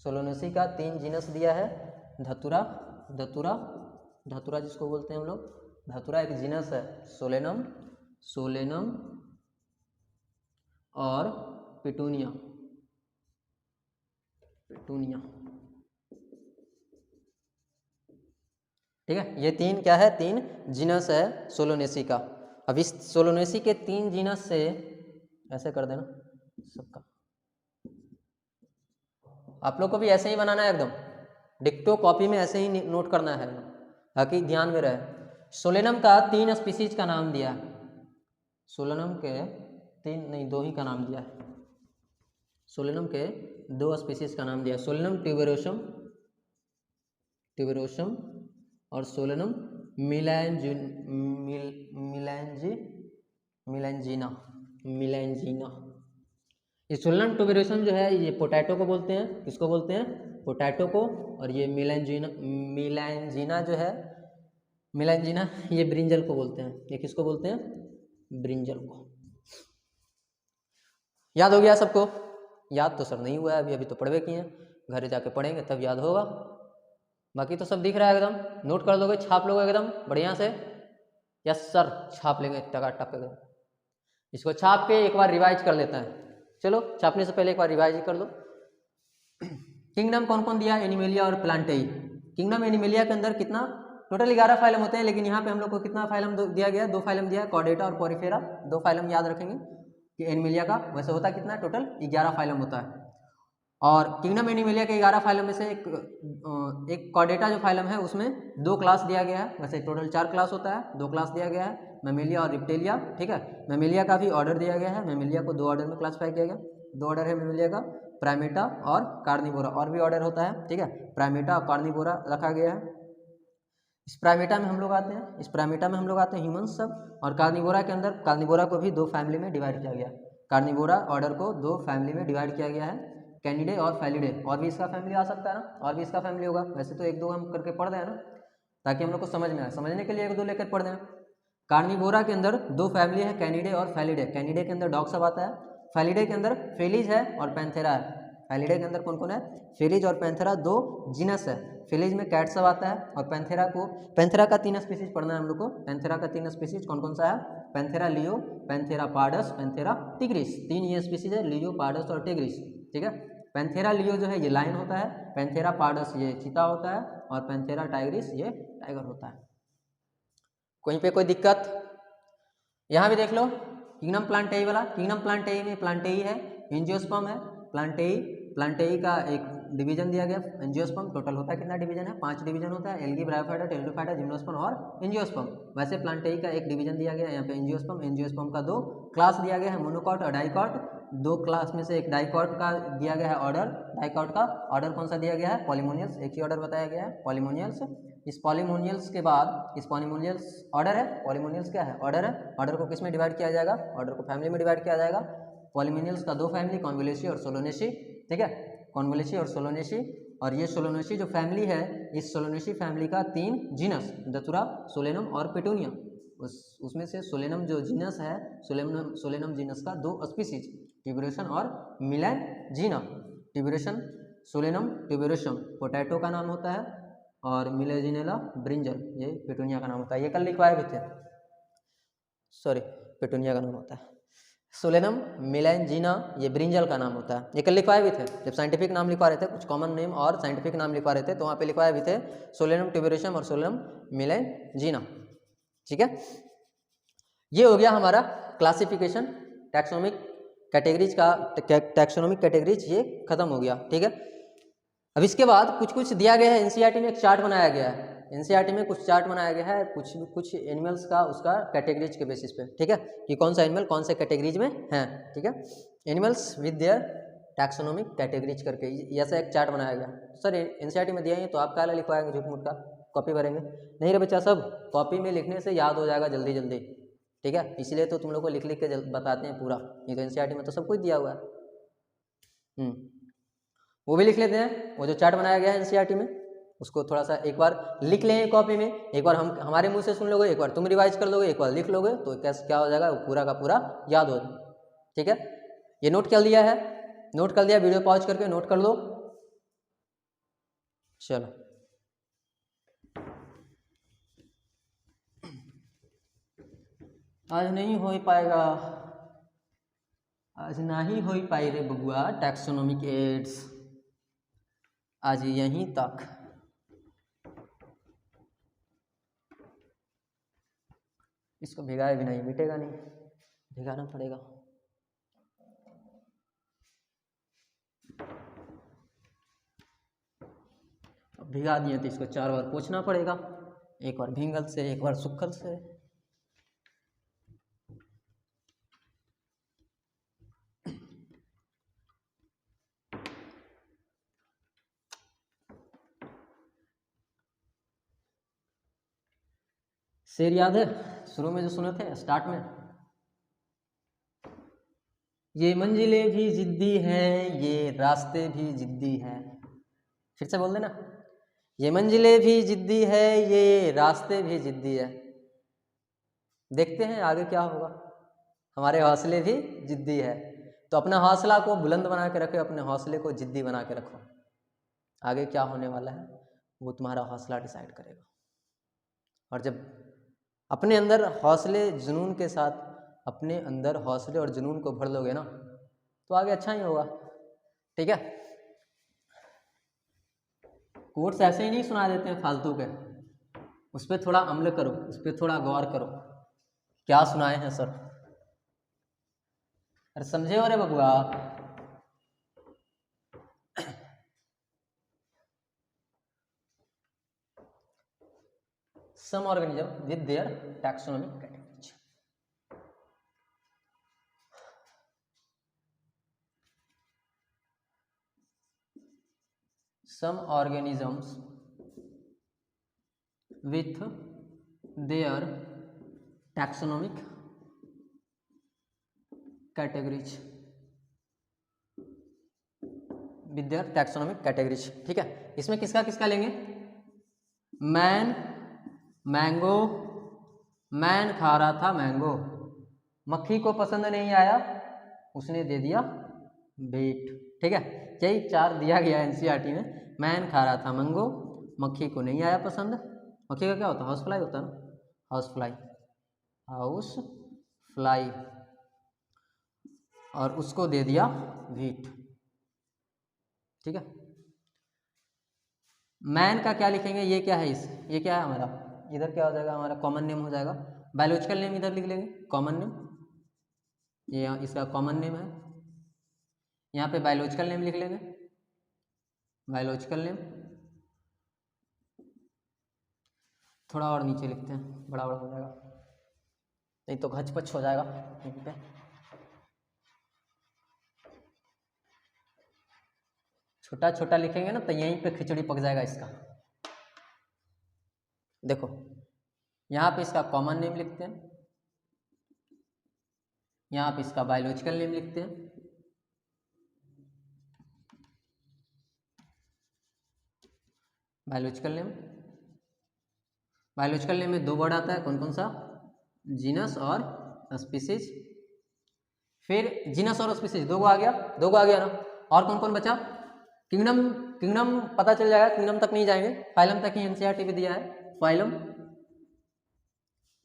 सोलोनेसी का 3 जीनस दिया है। धतुरा, धतुरा, धतुरा जिसको बोलते हैं हम लोग, धतुरा एक जीनस है। सोलेनम, सोलेनम और पिटूनिया, पिटूनिया, ठीक है। ये 3 क्या है? 3 जीनस है सोलोनेसी का। अब इस सोलोनेसी के 3 जीनस से ऐसे कर देना सबका, आप लोग को भी ऐसे ही बनाना है एकदम, डिक्टो कॉपी में ऐसे ही नोट करना है ताकि ध्यान में रहे। सोलेनम का 3 स्पीसीज का नाम दिया है। सोलेनम के 3 नहीं 2 ही का नाम दिया है। सोलेनम के 2 स्पीसीज का नाम दिया है। सोलेनम ट्यूबेरोसम, ट्यूबेरोसम और सोलेनम मिलैंजिना, मिलैंजिना। ये सोलेनम ट्यूबेरोसम जो है ये पोटैटो को बोलते हैं। किसको बोलते हैं? पोटैटो को। और ये मिलैंजिना, मिलैंजिना जो है, मिलैंजिना ये ब्रिंजल को बोलते हैं। ये किसको बोलते हैं? ब्रिंजल को। याद हो गया सबको? याद तो सर नहीं हुआ है अभी, अभी तो पढ़वे किए हैं, घर जाके पढ़ेंगे तब याद होगा। बाकी तो सब दिख रहा है एकदम, नोट कर दोगे, छाप लोगे एकदम बढ़िया से। यस सर, छाप लेंगे टकाटक एकदम। इसको छाप के एक बार रिवाइज कर लेता है। चलो छापने से पहले एक बार रिवाइज कर लो। किंगडम कौन कौन दिया? एनिमेलिया और प्लांटेई। किंगडम एनिमेलिया के अंदर कितना? टोटल 11 फाइलम होते हैं, लेकिन यहाँ पे हम लोग को कितना फाइलम दिया गया? 2 फाइलम दिया है, कॉर्डेटा और पोरिफेरा। 2 फाइलम याद रखेंगे कि एनिमेलिया का। वैसे होता कितना? टोटल 11 फाइलम होता है। और किंगडम एनिमेलिया के 11 फाइलम में से एक कॉर्डेटा जो फाइलम है उसमें 2 क्लास दिया गया है। वैसे टोटल 4 क्लास होता है, 2 क्लास दिया गया है, मैमेलिया और रिप्टेलिया, ठीक है। मैमेलिया का भी ऑर्डर दिया गया है। मैमेलिया को 2 ऑर्डर में क्लासिफाई किया गया। 2 ऑर्डर है मैमेलिया का, प्राइमेटा और कार्निवोरा। और भी ऑर्डर होता है, ठीक है। प्राइमेटा और कार्निवोरा रखा गया है। इस प्राइमेटा में हम लोग आते हैं, इस प्राइमेटा में हम लोग आते हैं ह्यूमंस सब। और कार्निवोरा के अंदर, कार्निवोरा को भी 2 फैमिली में डिवाइड किया गया। कार्निवोरा ऑर्डर को 2 फैमिली में डिवाइड किया गया है, कैनिडे और फैलिडे। और भी इसका फैमिली आ सकता है ना, और भी इसका फैमिली होगा। वैसे तो 1-2 हम करके पढ़ रहे हैं ना, ताकि हम लोग को समझ में आए। समझने के लिए 1-2 लेकर पढ़ दें। कार्निवोरा के अंदर 2 फैमिली है, कैनिडे और फैलिडे। कैनिडे के अंदर डॉग सब आता है। फैलिडे के अंदर फेलिज है और पैंथेरा है। फैलिडे के अंदर कौन कौन है? फेलिज और पैंथेरा 2 जीनस है। फेलिज में कैट सब आता है, और पैंथेरा को, पैंथेरा का 3 स्पीसीज पढ़ना है हम लोग को। पैंथेरा का 3 स्पीसीज कौन कौन सा है? Panthera leo, Panthera pardus, Panthera tigris. 3 ये स्पीसीज है, लियो, पार्डस और टिग्रिस, ठीक है। पैंथेरा लियो जो है ये लायन होता है, पैंथेरा पार्डस ये चीता होता है, और पैंथेरा टाइग्रिस ये टाइगर होता है। कहीं पे कोई दिक्कत? यहाँ भी देख लो, किंगडम प्लांटेई वाला। किंगडम प्लांटेई में प्लांटेई है, एंजियोस्पर्म है, प्लांटेई। प्लांटेई का एक डिवीजन दिया गया, एंजियोस्पर्म। टोटल होता है कितना डिवीजन है? 5 डिवीजन होता है, एल्गी, ब्रायोफाइटा, टेरिडोफाइटा, जिम्नोस्पर्म और एंजियोस्पर्म। वैसे प्लांटेई का एक डिवीजन दिया गया है यहाँ पे, एंजियोस्पर्म। एंजियोस्पर्म का 2 क्लास दिया गया है, मोनोकॉट और डाइकॉट। 2 क्लास में से एक डाइकॉट का दिया गया है ऑर्डर। डाइकॉट का ऑर्डर कौन सा दिया गया है? पॉलीमोनियल्स। एक ही ऑर्डर बताया गया है, पॉलीमोनियल्स। इस पॉलीमोनियल्स के बाद, इस पॉलीमोनियल्स ऑर्डर है, पॉलीमोनियल्स क्या है? ऑर्डर है। ऑर्डर को किस में डिवाइड किया जाएगा? ऑर्डर को फैमिली में डिवाइड किया जाएगा। पॉलीमोनियल्स का 2 फैमिली, कॉन्वोलेसी और सोलोनेसी, ठीक है। कॉन्वोलेसी और सोलोनेसी। और ये सोलोनेसी जो फैमिली है, इस सोलोनेसी फैमिली का 3 जीनस, धतुरा, सोलेनम और पेटूनिया। उसमें से सोलेनम जो जीनस है, सोलेनम जीनस का 2 स्पीसीज, ट्यूबेरोसम और मिलैंजिना। ट्यूबेरोसम, सोलेनम ट्यूबेरोसम पोटैटो का नाम होता है, और मिलेजिनेला ब्रिंजल ये पेटूनिया का नाम होता है। ये कल लिखवाए भी थे, सॉरी, पेटूनिया का नाम होता है। सोलेनम मेलेंजिना, ये ब्रिंजल का नाम होता है। ये कल लिखवाए भी थे जब साइंटिफिक नाम लिखवा रहे थे, कुछ कॉमन नेम और साइंटिफिक नाम लिखवा रहे थे, तो वहाँ पे लिखवाए भी थे सोलेनम ट्यूबेरोसम और सोलेनम मेलेंजिना। ठीक है, ये हो गया हमारा क्लासिफिकेशन, टैक्सोनॉमिक कैटेगरीज का, टैक्सोनॉमिक कैटेगरीज ये खत्म हो गया। ठीक है, अब इसके बाद कुछ कुछ दिया गया है, एनसीईआरटी में एक चार्ट बनाया गया है, एनसीईआरटी में कुछ चार्ट बनाया गया है कुछ एनिमल्स का, उसका कैटेगरीज के बेसिस पे। ठीक है, कि कौन सा एनिमल कौन से कैटेगरीज में है। ठीक है, animals with their taxonomic categories करके ऐसा एक चार्ट बनाया गया। सर एनसीईआरटी में दिया है तो आप क्या लिखवाएंगे झूठ मूठ का, कॉपी भरेंगे? नहीं रे बच्चा, सब कॉपी में लिखने से याद हो जाएगा जल्दी जल्दी। ठीक है, इसलिए तो तुम लोग को लिख लिख के बताते हैं पूरा, ये तो एनसीईआरटी में तो सब कुछ दिया हुआ है। वो भी लिख लेते हैं, वो जो चार्ट बनाया गया है एनसीईआरटी में, उसको थोड़ा सा एक बार लिख लें कॉपी में, एक बार हम हमारे मुंह से सुन लोगे, एक बार तुम रिवाइज कर लोगे, एक बार लिख लोगे, तो कैसे क्या हो जाएगा, वो पूरा का पूरा याद हो जाए। ठीक है, ये नोट कर लिया है, नोट कर लिया, वीडियो पॉज करके नोट कर लो। चलो आज नहीं हो पाएगा, आज नहीं हो पाई रे बबुआ टैक्सोनॉमिक एड्स, आज यहीं तक। इसको भिगाए भी नहीं मिटेगा, नहीं भिगाना पड़ेगा। अब भिगा दिए तो इसको 4 बार पोंछना पड़ेगा, एक बार भींगल से, एक बार सुखल से। शेर याद है शुरू में जो सुने थे स्टार्ट में, ये मंजिलें भी जिद्दी हैं, ये रास्ते भी जिद्दी हैं। फिर से बोल देना, ये मंजिलें भी जिद्दी है, ये रास्ते भी जिद्दी है। देखते हैं आगे क्या होगा, हमारे हौसले भी जिद्दी है, तो अपना हौसला को बुलंद बना के रखो, अपने हौसले को जिद्दी बना के रखो। आगे क्या होने वाला है वो तुम्हारा हौसला डिसाइड करेगा। और जब अपने अंदर हौसले जुनून के साथ, अपने अंदर हौसले और जुनून को भर लोगे ना, तो आगे अच्छा ही होगा। ठीक है, कोट्स ऐसे ही नहीं सुना देते हैं फालतू के, उस पर थोड़ा अमल करो, उस पर थोड़ा गौर करो, क्या सुनाए हैं सर। अरे समझे हो रे बबुआ। Some organism with their taxonomic categories. Some organisms with their taxonomic categories. With their taxonomic categories. ठीक है, इसमें किसका किसका लेंगे? मैन, मैंगो, मैन खा रहा था मैंगो, मक्खी को पसंद नहीं आया, उसने दे दिया बेट। ठीक है, यही 4 दिया गया एनसीईआरटी में। मैन खा रहा था मैंगो, मक्खी को नहीं आया पसंद, मक्खी का क्या होता है, हाउस फ्लाई होता है ना, हाउस फ्लाई, हाउस फ्लाई, और उसको दे दिया व्हीट। ठीक है, मैन का क्या लिखेंगे, ये क्या है, ये क्या है हमारा, इधर क्या हो जाएगा हमारा, कॉमन नेम हो जाएगा। बायोलॉजिकल नेम इधर लिख लेंगे, कॉमन नेम, ये इसका कॉमन नेम है, यहाँ पे बायोलॉजिकल नेम लिख लेंगे, बायोलॉजिकल नेम। थोड़ा और नीचे लिखते हैं, बड़ा बड़ा हो जाएगा, नहीं तो घचपच हो जाएगा यहीं पे। छोटा छोटा लिखेंगे ना तो यहीं पे खिचड़ी पक जाएगा इसका। देखो यहाँ पे इसका कॉमन नेम लिखते हैं, यहाँ पे इसका बायोलॉजिकल नेम लिखते हैं, बायोलॉजिकल नेम। बायोलॉजिकल नेम में 2 वर्ड आता है, कौन कौन सा, जीनस और स्पीसीज। फिर जीनस और स्पीसीज 2 आ गया, 2 आ गया ना, और कौन कौन बचा, किंगडम, किंगडम पता चल जाएगा, किंगडम तक नहीं जाएंगे, फाइलम तक ही एनसीईआरटी में दिया है। फाइलम,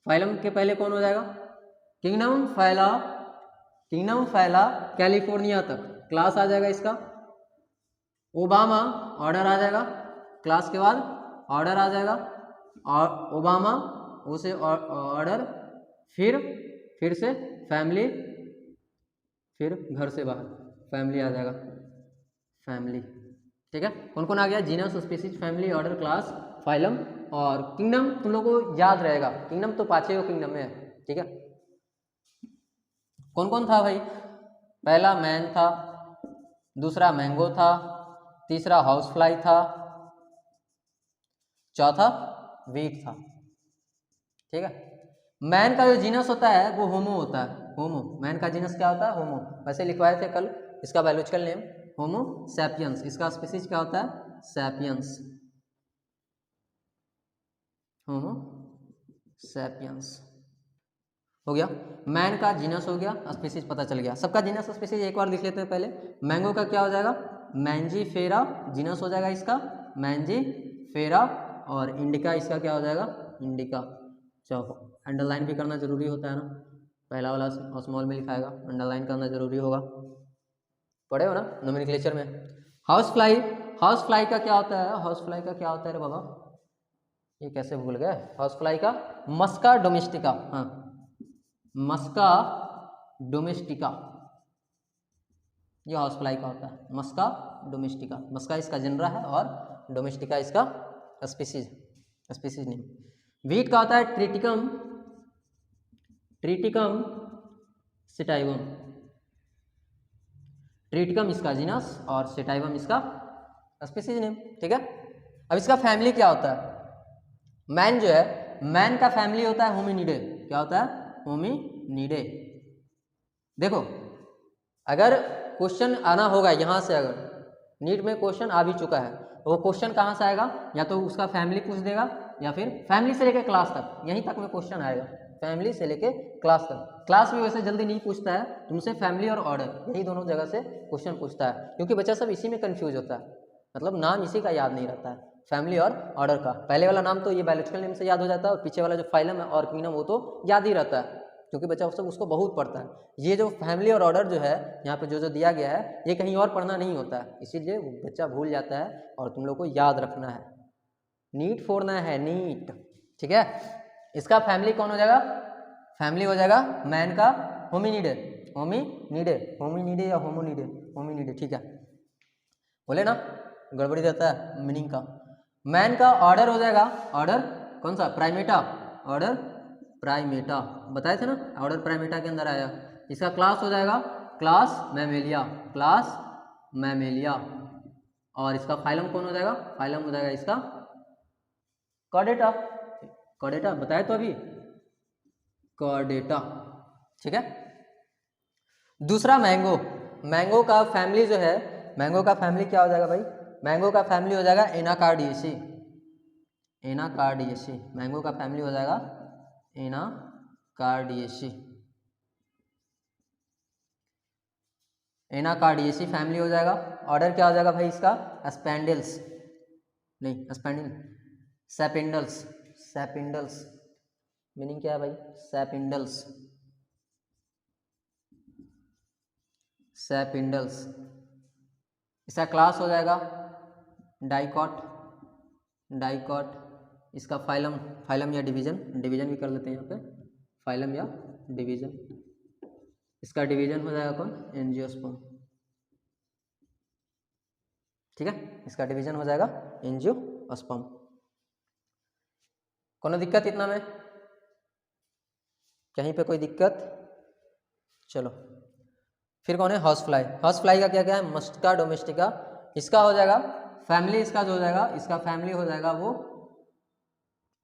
फाइलम के पहले कौन हो जाएगा, किंगडम, फाइला, किंगडम फैला कैलिफोर्निया तक, क्लास आ जाएगा इसका, ओबामा ऑर्डर आ जाएगा, क्लास के बाद ऑर्डर आ जाएगा, और ओबामा उसे ऑर्डर, फिर से फैमिली, फिर घर से बाहर फैमिली आ जाएगा, फैमिली। ठीक है, कौन कौन आ गया, genus, species, family, order, class, phylum और किंगडम। तुम लोगों को याद रहेगा, किंगडम तो पांचों किंगडम में है। ठीक है, कौन कौन था भाई, पहला मैन था, दूसरा मैंगो था, तीसरा हाउस फ्लाई था, चौथा वीट था। ठीक है, मैन का जो जीनस होता है वो होमो होता है, होमो, मैन का जीनस क्या होता है, होमो। वैसे लिखवाए थे कल, इसका बायोलॉजिकल नेम होमो सैपियंस, इसका स्पीसीज क्या होता है, सैपियंस, होमो सैपियंस। हो गया, मैन का जीनस हो गया, स्पीसीज पता चल गया, सबका जीनस स्पीसीज एक बार लिख लेते हैं पहले। मैंगो का क्या हो जाएगा, मैंजीफेरा, जीनस हो जाएगा इसका मैंजीफेरा, और इंडिका इसका क्या हो जाएगा, इंडिका। चलो अंडरलाइन भी करना जरूरी होता है ना, पहला वाला स्मॉल में लिखाएगा, अंडरलाइन करना जरूरी होगा, पढ़े हो ना नोमेनक्लेचर में। हाउस फ्लाई, हाउस फ्लाई का क्या होता है, हाउस फ्लाई का क्या होता है रे बाबा, ये कैसे भूल गए, हाउस फ्लाई का मस्का डोमेस्टिका, हाँ मस्का डोमेस्टिका, ये हाउस फ्लाई का होता है, मस्का डोमेस्टिका, मस्का इसका जनरा है और डोमेस्टिका इसका स्पीसीज, स्पीसीज नेम। वीट का होता है ट्रिटिकम, ट्रिटिकम सेटाइवम, ट्रिटिकम इसका जीनस और सेटाइवम इसका स्पीसीज नेम। ठीक है, अब इसका फैमिली क्या होता है, मैन जो है, मैन का फैमिली होता है होमिनिडे, क्या होता है, होमिनिडे। देखो अगर क्वेश्चन आना होगा यहाँ से, अगर नीट में क्वेश्चन आ भी चुका है तो वो क्वेश्चन कहाँ से आएगा, या तो उसका फैमिली पूछ देगा या फिर फैमिली से लेके क्लास तक, यहीं तक में क्वेश्चन आएगा, फैमिली से लेके क्लास तक। क्लास भी वैसे जल्दी नहीं पूछता है तुमसे, फैमिली और ऑर्डर यही दोनों जगह से क्वेश्चन पूछता है, क्योंकि बच्चा सब इसी में कन्फ्यूज होता है, मतलब नाम इसी का याद नहीं रहता है, फैमिली और ऑर्डर का। पहले वाला नाम तो ये बायोलॉजिकल नेम से याद हो जाता है, और पीछे वाला जो फाइलम है और किंगडम वो तो याद ही रहता है, क्योंकि बच्चा सब उसको बहुत पढ़ता है। ये जो फैमिली और ऑर्डर जो है यहाँ पे जो दिया गया है, ये कहीं और पढ़ना नहीं होता है, इसीलिए बच्चा भूल जाता है, और तुम लोग को याद रखना है, नीट फोड़ना है, नीट। ठीक है, इसका फैमिली कौन हो जाएगा, फैमिली हो जाएगा मैन का होमिनिडे, होमिनिडे, होमिनिडे या होमोनिडे, होमिनिडे। ठीक है, बोले ना गड़बड़ी रहता है मीनिंग का। मैन का ऑर्डर हो जाएगा, ऑर्डर कौन सा, प्राइमेटा, ऑर्डर प्राइमेटा, बताए थे ना, ऑर्डर प्राइमेटा के अंदर आया। इसका क्लास हो जाएगा क्लास मैमेलिया, क्लास मैमेलिया, और इसका फाइलम कौन हो जाएगा, फाइलम हो जाएगा इसका कॉर्डेटा, कॉर्डेटा बताए तो अभी, कॉर्डेटा। ठीक है, दूसरा मैंगो, मैंगो का फैमिली जो है, मैंगो का फैमिली क्या हो जाएगा भाई, मैंगो का फैमिली हो जाएगा एनाकार्डियेसी, एनाकार्डियेसी, मैंगो का फैमिली हो जाएगा एनाकार्डियेसी, एनाकार्डियेसी फैमिली हो जाएगा। ऑर्डर क्या हो जाएगा भाई इसका, स्पैंडल्स, नहीं स्पैंडल, सैपिंडल्स, सैपिंडल्स, मीनिंग क्या है भाई, सैपिंडल्स, सैपिंडल्स। इसका क्लास हो जाएगा डाइकॉट, डाइकॉट। इसका फाइलम, फाइलम या डिवीजन, डिवीजन भी कर लेते हैं यहाँ पे, फाइलम या डिवीजन। इसका डिवीजन हो जाएगा कौन, एंजियोस्पर्म। ठीक है, इसका डिवीजन हो जाएगा एंजियोस्पर्म। कोनो दिक्कत इतना में, कहीं पे कोई दिक्कत, चलो फिर कौन है, हाउस फ्लाई। हाउस फ्लाई का क्या क्या है, मस्का डोमेस्टिका, इसका हो जाएगा फैमिली, इसका जो हो जाएगा, इसका फैमिली हो जाएगा वो,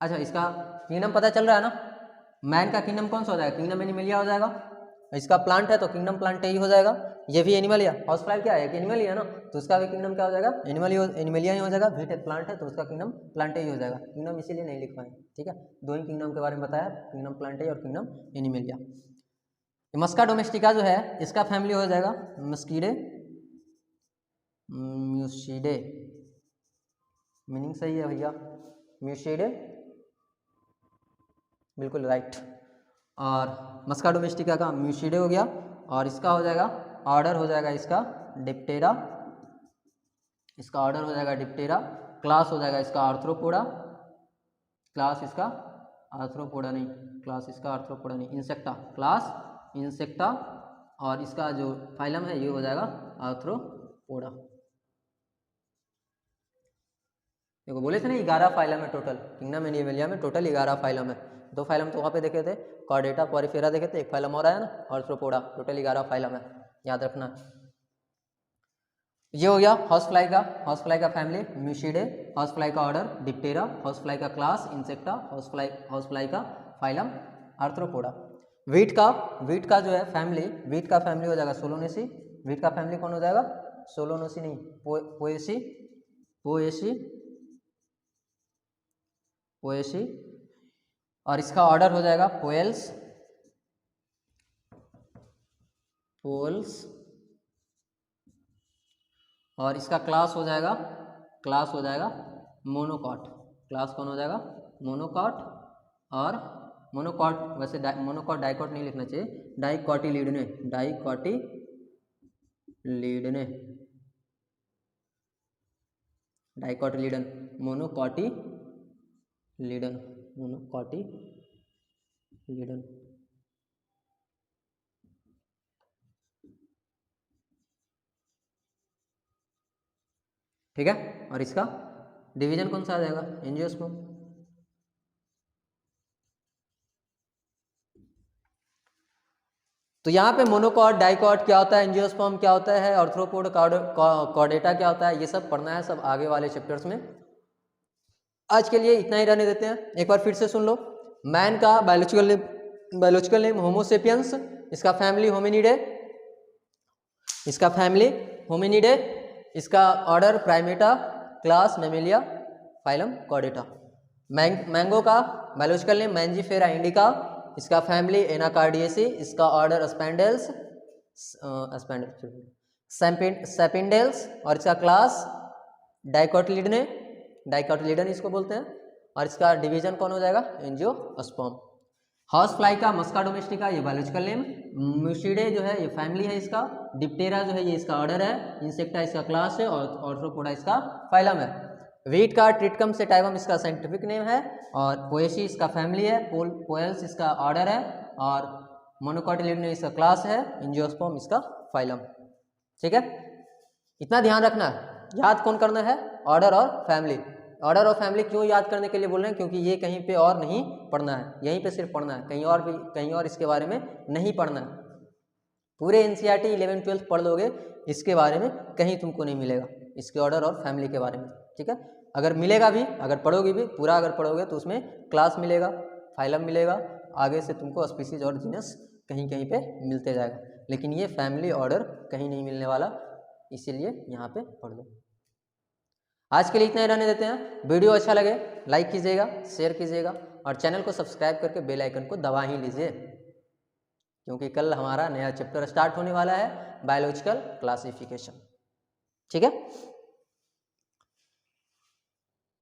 अच्छा इसका किंगडम पता चल रहा है ना, मैन का किंगडम कौन सा हो जाएगा, किंगडम एनिमलिया हो जाएगा। इसका प्लांट है तो किंगडम प्लांटेई हो जाएगा, ये भी एनिमलिया, हाउस फ्लाई क्या है, एनिमल ही है ना, तो उसका भी किंगडम क्या हो जाएगा, एनिमलिया ही हो जाएगा। वीट एक प्लांट है तो उसका किंगडम प्लांटेई हो जाएगा, किंगडम इसीलिए नहीं लिख पाए। ठीक है, दो ही किंगडम के बारे में बताया, किंगडम प्लांटेई और किंगडम एनिमलिया। मस्का डोमेस्टिका जो है, इसका फैमिली हो जाएगा मस्कीडे, म्यूसिडे, मीनिंग सही है भैया, म्यूसिडे, बिल्कुल राइट। और मस्का डोमेस्टिका का म्यूसिडे हो गया, और इसका हो जाएगा ऑर्डर हो जाएगा इसका डिप्टेरा, इसका ऑर्डर हो जाएगा डिप्टेरा, क्लास हो जाएगा इसका आर्थ्रोपोडा, क्लास इसका आर्थ्रोपोडा नहीं, क्लास इसका आर्थ्रोपोडा नहीं, इंसेक्टा, क्लास इंसेक्टा, और इसका जो फाइलम है ये हो जाएगा आर्थ्रोपोडा। देखो बोले थे ना 11 फाइलम है टोटल, किंगडम एनिमलिया में टोटल 11 फाइलम है। 2 फाइलम तो वहाँ पे देखे थे, कॉर्डेटा पॉरीफेरा देखे थे, एक फाइलम और आया ना आर्थ्रोपोडा, टोटल 11 फाइलम है, याद रखना। ये हो गया हाउस फ्लाई का फैमिली म्यूशिडे, हाउस फ्लाई का ऑर्डर डिप्टेरा, हाउस फ्लाई का क्लास इंसेक्टा, हाउस फ्लाई का फाइलम आर्थ्रोपोडा। वीट का जो है फैमिली, वीट का फैमिली हो जाएगा सोलोनेसी, वीट का फैमिली कौन हो जाएगा, सोलोनेसी नहीं, पोएसी, और इसका ऑर्डर हो जाएगा पोएल्स, और इसका क्लास हो जाएगा मोनोकॉट, क्लास कौन हो जाएगा मोनोकॉट, और मोनोकॉट वैसे मोनोकॉट डाइकॉट नहीं लिखना चाहिए, डाइकॉटिलीडने, डाइकॉटिलीडन, मोनोकॉटिलीडन, ठीक है। और इसका डिवीजन कौन सा आ जाएगा एंजियोस्पर्म। तो यहाँ पे मोनोकॉट, डाइकॉट क्या होता है, एंजियोस्पर्म क्या होता है, आर्थ्रोपोड, कॉर्डेटा क्या होता है, ये सब पढ़ना है, सब आगे वाले चैप्टर्स में। आज के लिए इतना ही रहने देते हैं। एक बार फिर से सुन लो, मैन का बायोलॉजिकल नेम होमोसेपियंस, इसका फैमिली होमिनिडे, इसका order Primata, class Mammalia, phylum Chordata. Mango का बायोलॉजिकल नेम मैंजीफेरा इंडिका, इसका फैमिली एनाकार्डियेसी, इसका ऑर्डर सेपिंडेल्स, और इसका क्लास डाइकोटिलीडन इसको बोलते हैं, और इसका डिवीजन कौन हो जाएगा एंजियोस्पर्म। हाउस फ्लाई का मस्का डोमेस्टिका, ये बायोलॉजिकल नेम, म्यूशिडे जो है ये फैमिली है इसका, डिप्टेरा जो है ये इसका ऑर्डर है, इंसेक्टा इसका क्लास है, और आर्थ्रोपोडा इसका फाइलम है। वीट का ट्रिटकम सेटाइवम इसका साइंटिफिक नेम है, और पोएसी इसका फैमिली है, पोएल्स इसका ऑर्डर है, और मोनोकॉटिलीडने इसका क्लास है, एंजियोस्पर्म इसका फाइलम। ठीक है, इतना ध्यान रखना है, याद कौन करना है, ऑर्डर और फैमिली। ऑर्डर और फैमिली क्यों याद करने के लिए बोल रहे हैं, क्योंकि ये कहीं पे और नहीं पढ़ना है, यहीं पे सिर्फ पढ़ना है, कहीं और इसके बारे में नहीं पढ़ना है। पूरे एनसीईआरटी 11-12 पढ़ लोगे, इसके बारे में कहीं तुमको नहीं मिलेगा, इसके ऑर्डर और फैमिली के बारे में। ठीक है, अगर मिलेगा भी, अगर पढ़ोगे भी पूरा, अगर पढ़ोगे तो उसमें क्लास मिलेगा, फाइलम मिलेगा, आगे से तुमको स्पीसीज और जीनस कहीं कहीं पे मिलते जाएगा, लेकिन ये फैमिली ऑर्डर कहीं नहीं मिलने वाला, इसीलिए यहाँ पे पढ़ लो। आज के लिए इतना ही रहने देते हैं। वीडियो अच्छा लगे लाइक कीजिएगा, शेयर कीजिएगा, और चैनल को सब्सक्राइब करके बेल आइकन को दबा ही लीजिए, क्योंकि कल हमारा नया चैप्टर स्टार्ट होने वाला है, बायोलॉजिकल क्लासिफिकेशन। ठीक है।